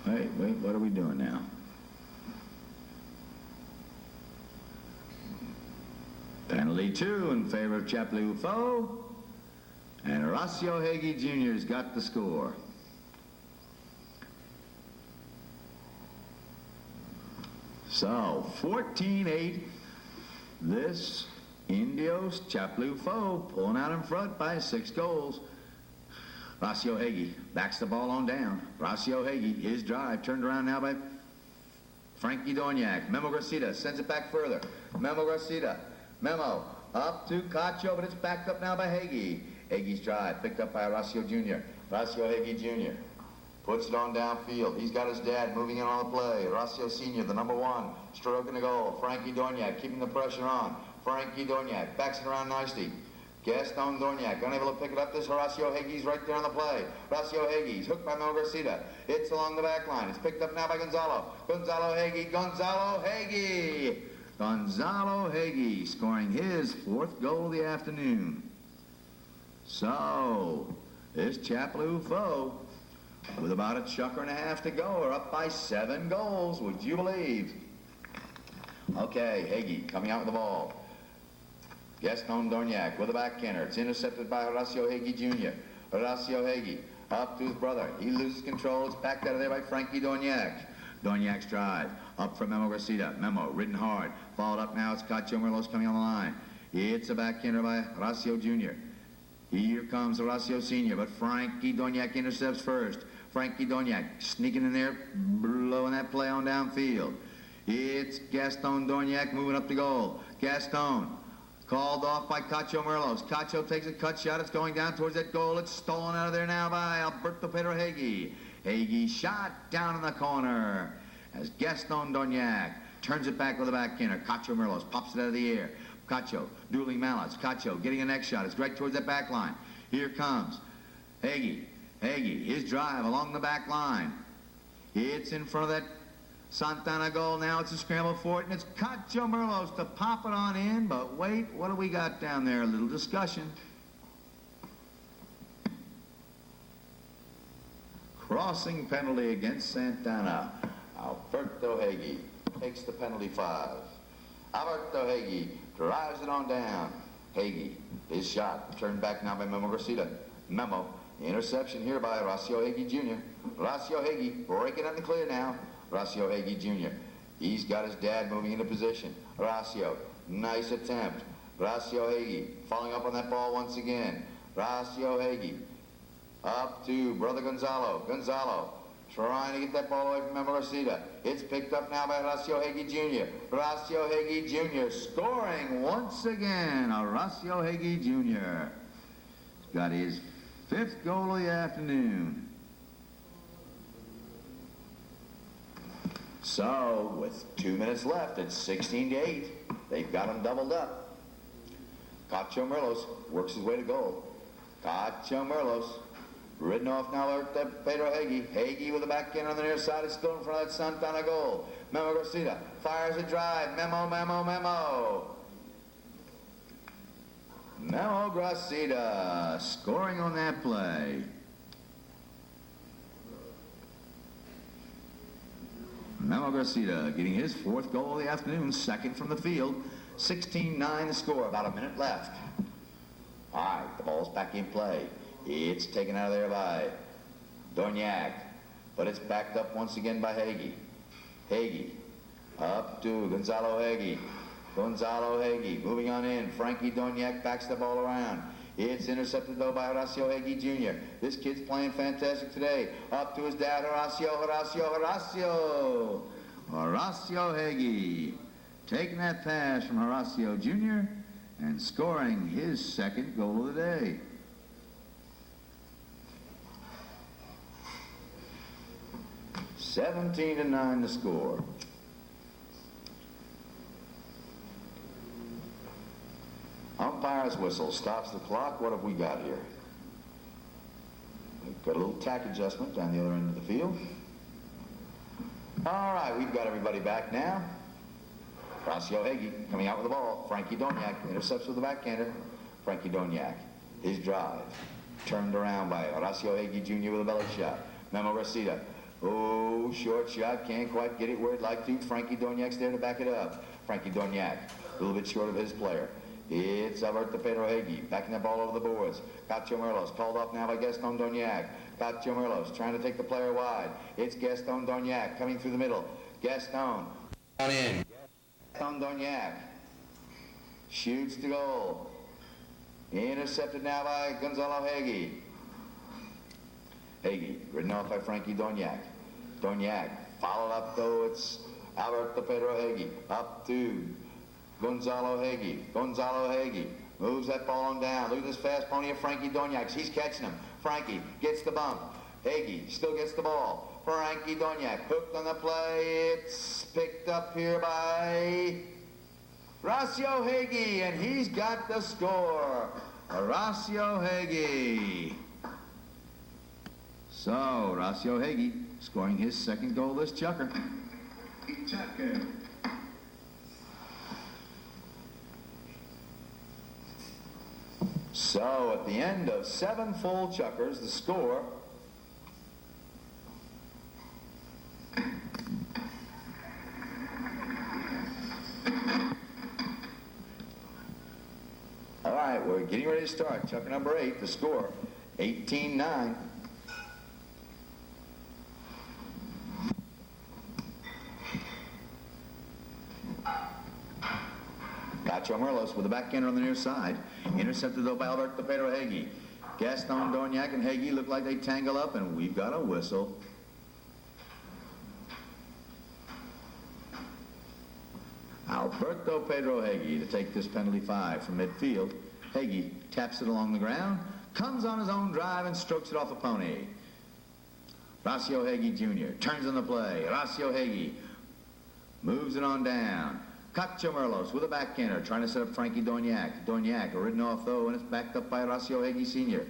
Wait, what are we doing now? Penalty 2 in favor of CHAPALEUFU. And Horacio Hagee Jr.'s got the score. So, 14-8. This Indios CHAPALEUFU pulling out in front by 6 goals. Horacio Hagee backs the ball on down. Horacio Hagee, his drive, turned around now by Frankie Doniak. Memo Garcia sends it back further. Memo Garcia. Memo up to Cacho, but it's backed up now by Hagee. Hagee's drive picked up by Horacio Jr. Horacio Hagee Jr. puts it on downfield. He's got his dad moving in on the play. Horacio Sr., the number 1, stroking the goal. Frankie Doniak keeping the pressure on. Frankie Doniak backs it around nicely. Gaston Doniak unable to pick it up. This Horacio Hagee's right there on the play. Horacio Hagee's hooked by Memo Garcia. It's along the back line. It's picked up now by Gonzalo. Gonzalo Hagee. Gonzalo Hagee. Gonzalo Hagee scoring his 4th goal of the afternoon. So, this CHAPALEUFU, with about a chukker and a half to go, are up by 7 goals, would you believe? Okay, Hagee coming out with the ball. Gaston Doniak with a backhander. It's intercepted by Horacio Hagee Jr. Horacio Hagee up to his brother. He loses control. It's backed out of there by Frankie Doniak. Doniak's drive up from Memo Garcia. Memo ridden hard. Followed up now. It's Cacho Merlos coming on the line. It's a backhander by Horacio Jr. Here comes Horacio Sr., but Frankie Doniak intercepts first. Frankie Doniak sneaking in there, blowing that play on downfield. It's Gaston Doniak moving up the goal. Gaston called off by Cacho Merlos. Cacho takes a cut shot. It's going down towards that goal. It's stolen out of there now by Alberto Pedro Hagee. Hagee shot down in the corner as Gaston Doniak turns it back with a backhander. Cacho Merlos pops it out of the air. Cacho dueling mallets. Cacho getting a next shot. It's right towards that back line. Here comes Hagee. Hagee, his drive along the back line. It's in front of that Santana goal. Now it's a scramble for it, and it's Cacho Merlos to pop it on in. But wait, what do we got down there? A little discussion. Crossing penalty against Santana. Alberto Hagee takes the penalty 5. Alberto Hagee drives it on down. Hagee, his shot turned back now by Memo Garcia. Memo, interception here by Horacio Hagee Jr. Horacio Hagee breaking it in the clear now. Horacio Hagee Jr. He's got his dad moving into position. Horacio, nice attempt. Horacio Hagee following up on that ball once again. Horacio Hagee up to brother Gonzalo. Gonzalo trying to get that ball away from Memo Garcia. It's picked up now by Horacio Hagee Jr. Horacio Hagee Jr. scoring once again. Horacio Hagee Jr. got his 5th goal of the afternoon. So, with 2 minutes left, it's 16-8. They've got them doubled up. Cacho Merlos works his way to goal. Cacho Merlos. Ridden off now by Pedro Hagee. Hagee with the backhand on the near side is still in front of that Santana goal. Memo Garcia fires a drive. Memo. Memo Garcia scoring on that play. Memo Garcia getting his 4th goal of the afternoon, 2nd from the field. 16-9 the score, about a minute left. All right, the ball's back in play. It's taken out of there by Doniak, but it's backed up once again by Hagee. Hagee up to Gonzalo Hagee. Gonzalo Hagee moving on in. Frankie Doniak backs the ball around. It's intercepted though by Horacio Hagee Jr. This kid's playing fantastic today. Up to his dad, Horacio Hagee taking that pass from Horacio Jr. and scoring his 2nd goal of the day. $17-9 the score. Umpire's whistle stops the clock. What have we got here? We've got a little tack adjustment down the other end of the field. All right, we've got everybody back now. Horacio Hagee coming out with the ball. Frankie Doniak intercepts with the backhander. Frankie Doniak, his drive. Turned around by Horacio Hagee Jr. with a belly shot. Memo Garcia. Oh, short shot. Can't quite get it where he'd like to. Frankie Doniak's there to back it up. Frankie Doniak, a little bit short of his player. It's Alberto Pedro Hagee backing the ball over the boards. Cacho Merlos called off now by Gaston Doniak. Cacho Merlos trying to take the player wide. It's Gaston Doniak coming through the middle. Gaston on in. Gaston Doniak shoots the goal. Intercepted now by Gonzalo Hagee. Hagee ridden off by Frankie Doniak. Doniak followed up though. It's Alberto Pedro Hagee up to Gonzalo Hagee. Gonzalo Hagee moves that ball on down. Look at this fast pony of Frankie Doniak. He's catching him. Frankie gets the bump. Hagee still gets the ball. Frankie Doniak hooked on the play. It's picked up here by Horacio Hagee, and he's got the score. Horacio Hagee. So, Horacio Hagee scoring his 2nd goal this chucker. So, at the end of 7 full chukkers, the score all right, we're getting ready to start. Chukker number 8, the score 18-9. Cacho Merlos with the backhander on the near side. Intercepted though by Alberto Pedro Hagee. Gaston Doniak and Hagee look like they tangle up, and we've got a whistle. Alberto Pedro Hagee to take this penalty 5 from midfield. Hagee taps it along the ground, comes on his own drive and strokes it off a pony. Horacio Hagee Jr. turns on the play. Horacio Hagee moves it on down. Cacho Merlos with a backhander trying to set up Frankie Doniak. Doniak ridden off though, and it's backed up by Horacio Hagee Sr.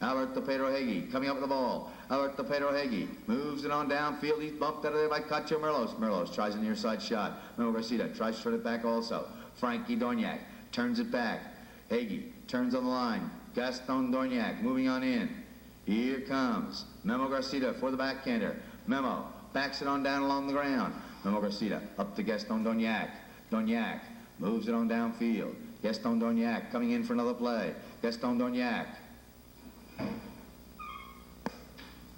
Alberto Pedro Hagee coming up with the ball. Alberto Pedro Hagee moves it on downfield. He's bumped out of there by Cacho Merlos. Merlos tries a near side shot. Memo Garcia tries to turn it back also. Frankie Doniak turns it back. Hagee turns on the line. Gaston Doniak moving on in. Here comes Memo Garcia for the backhander. Memo backs it on down along the ground. Memo Garcia up to Gaston Doniak. Doniak moves it on downfield. Gaston Doniak coming in for another play. Gaston Doniak.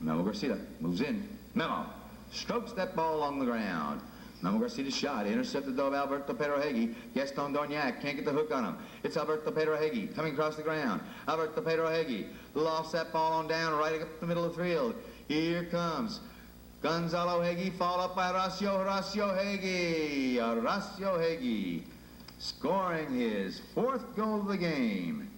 Memo Garcia moves in. Memo strokes that ball along the ground. Memo Garcia's shot intercepted though by Alberto Pedro Hagee. Gaston Doniak can't get the hook on him. It's Alberto Pedro Hagee coming across the ground. Alberto Pedro Hagee lofts that ball on down right up the middle of the field. Here comes Gonzalo Hagee, followed up by Horacio Hagee. Horacio Hagee scoring his 4th goal of the game.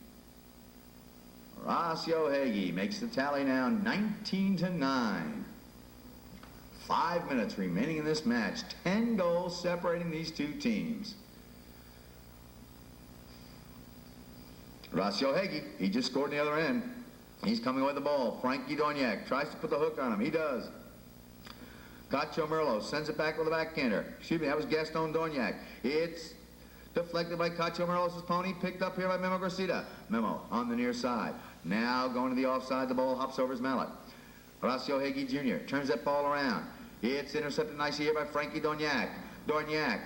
Horacio Hagee makes the tally now 19-9. 5 minutes remaining in this match. 10 goals separating these two teams. Horacio Heggie, he just scored on the other end. He's coming away with the ball. Frankie Doniak tries to put the hook on him. He does. Cacho Merlo sends it back with a backhander. Excuse me, that was Gaston Doniak. It's deflected by Cacho Merlos' pony, picked up here by Memo Gracida. Memo on the near side. Now going to the offside, the ball hops over his mallet. Horacio Heggie Jr. turns that ball around. It's intercepted nicely here by Frankie Doniak. Doniak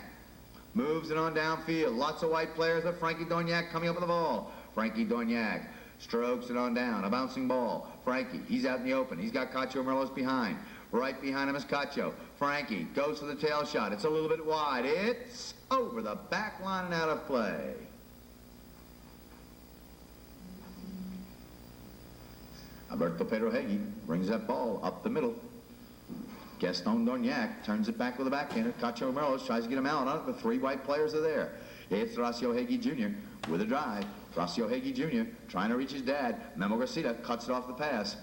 moves it on downfield. Lots of white players, but Frankie Doniak coming up with the ball. Frankie Doniak strokes it on down. A bouncing ball. Frankie, he's out in the open. He's got Cacho Merlos behind. Right behind him is Cacho. Frankie goes for the tail shot. It's a little bit wide. It's over the back line and out of play. Alberto Pedro Heggie brings that ball up the middle. Gaston Doniak turns it back with a backhander. Cacho Merlos tries to get him out on it, but three white players are there. It's Horacio Heggie Jr. with a drive. Horacio Heggie Jr. trying to reach his dad. Memo Gracida cuts it off the pass.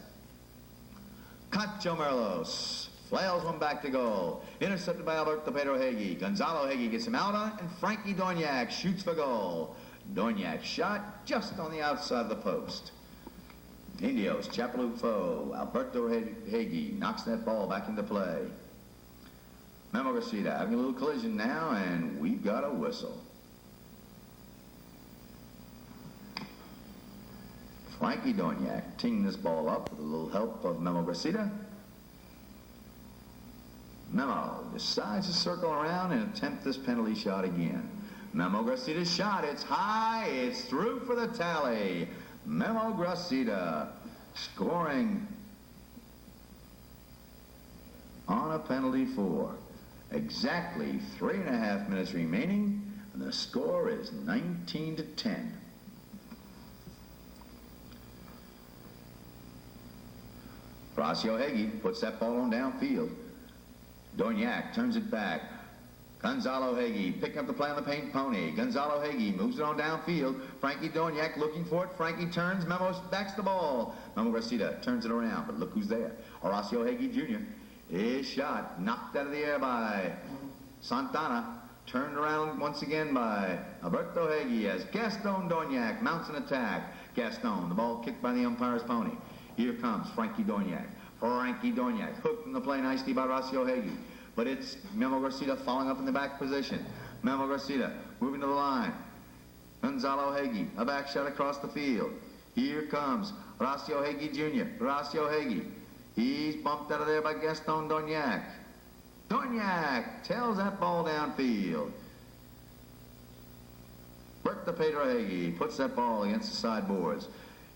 Cacho Merlos flails one back to goal. Intercepted by Alberto Pedro Heggie. Gonzalo Heggie gets him out on it, and Frankie Doniak shoots for goal. Doniak shot just on the outside of the post. Indios, CHAPALEUFU. Alberto Heggie knocks that ball back into play. Memo Gracida having a little collision now, and we've got a whistle. Frankie Doniak teeing this ball up with a little help of Memo Gracida. Memo decides to circle around and attempt this penalty shot again. Memo Gracida's shot, it's high, it's through for the tally. Memo Gracida scoring on a penalty for exactly 3.5 minutes remaining, and the score is 19-10. Horacio Heggie puts that ball on downfield. Doniak turns it back. Gonzalo Heggie picking up the play on the paint pony. Gonzalo Heggie moves it on downfield. Frankie Doniak looking for it. Frankie turns. Memo backs the ball. Memo Gracida turns it around, but look who's there. Horacio Heggie Jr. His shot knocked out of the air by Santana. Turned around once again by Alberto Heggie as Gaston Doniak mounts an attack. Gaston, the ball kicked by the umpire's pony. Here comes Frankie Doniak. Frankie Doniak hooked in the play nicely by Horacio Heggie. But it's Memo Gracida following up in the back position. Memo Gracida moving to the line. Gonzalo Heggie, a back shot across the field. Here comes Horacio Heggie Jr. Horacio Heggie. He's bumped out of there by Gaston Doniak. Doniak tails that ball downfield. Alberto Pedro Heggie puts that ball against the sideboards.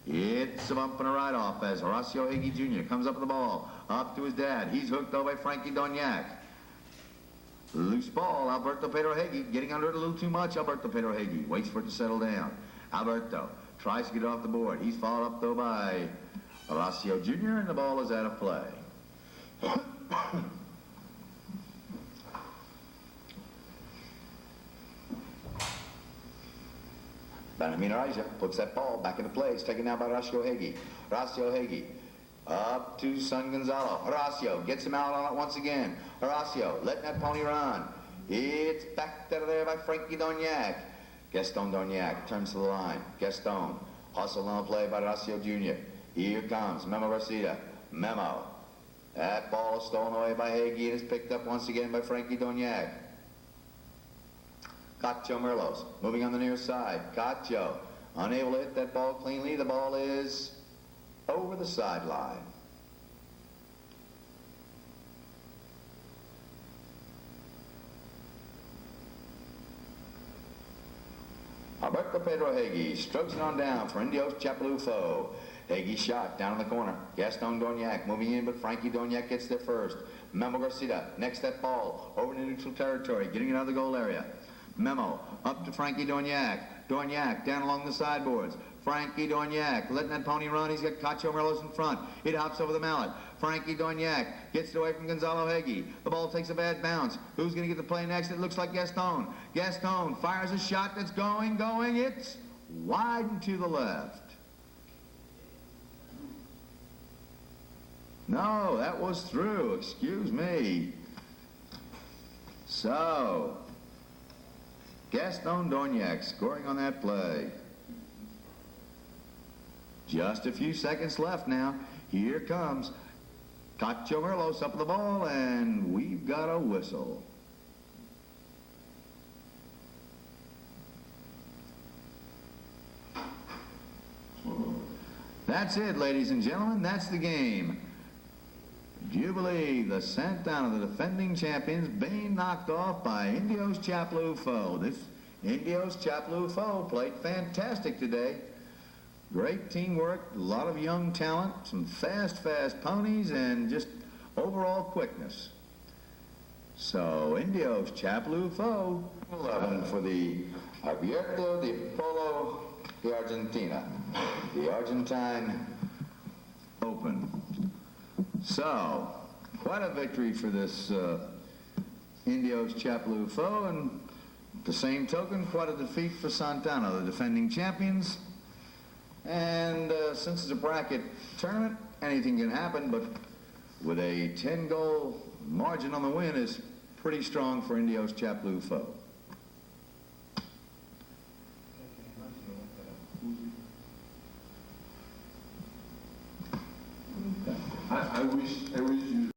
It's a bump and a ride-off as Horacio Heggie Jr. comes up with the ball. Up to his dad. He's hooked over by Frankie Doniak. Loose ball. Alberto Pedro Heggie getting under it a little too much. Alberto Pedro Heggie waits for it to settle down. Alberto tries to get it off the board. He's followed up, though, by Horacio Jr., and the ball is out of play. Benjamin Araiza puts that ball back into play. It's taken now by Horacio Heggie. Horacio Heggie up to Son Gonzalo. Horacio gets him out on it once again. Horacio letting that pony run. It's backed out of there by Frankie Doniak. Gaston Doniak turns to the line. Gaston hustled on the play by Horacio Jr. Here comes Memo Gracida. Memo. That ball is stolen away by Heggie and is picked up once again by Frankie Doniak. Cacho Merlos moving on the near side. Cacho unable to hit that ball cleanly. The ball is over the sideline. Alberto Pedro Heggie strokes it on down for Indios CHAPALEUFU. Heggie shot down in the corner. Gaston Doniak moving in, but Frankie Doniak gets there first. Memo Gracida next that ball over into neutral territory, getting it out of the goal area. Memo up to Frankie Doniak. Doniak down along the sideboards. Frankie Doniak letting that pony run. He's got Cacho Merlos in front. It hops over the mallet. Frankie Doniak gets it away from Gonzalo Heggie. The ball takes a bad bounce. Who's going to get the play next? It looks like Gaston. Gaston fires a shot that's going. It's wide and to the left. No, that was through. Excuse me. So, Gaston Doniak scoring on that play. Just a few seconds left now. Here comes Cachorros up the ball, and we've got a whistle. That's it, ladies and gentlemen. That's the game. Do you believe the Santana, the defending champions, being knocked off by Indios CHAPALEUFU? This Indios CHAPALEUFU played fantastic today. Great teamwork, a lot of young talent, some fast ponies, and just overall quickness. So, Indios CHAPALEUFU, 11 for the Abierto de Polo de Argentina, the Argentine Open. So, quite a victory for this Indios CHAPALEUFU, and at the same token, quite a defeat for Santana, the defending champions. And since it's a bracket tournament, anything can happen, but with a 10-goal margin on the win is pretty strong for Indios CHAPALEUFU. I wish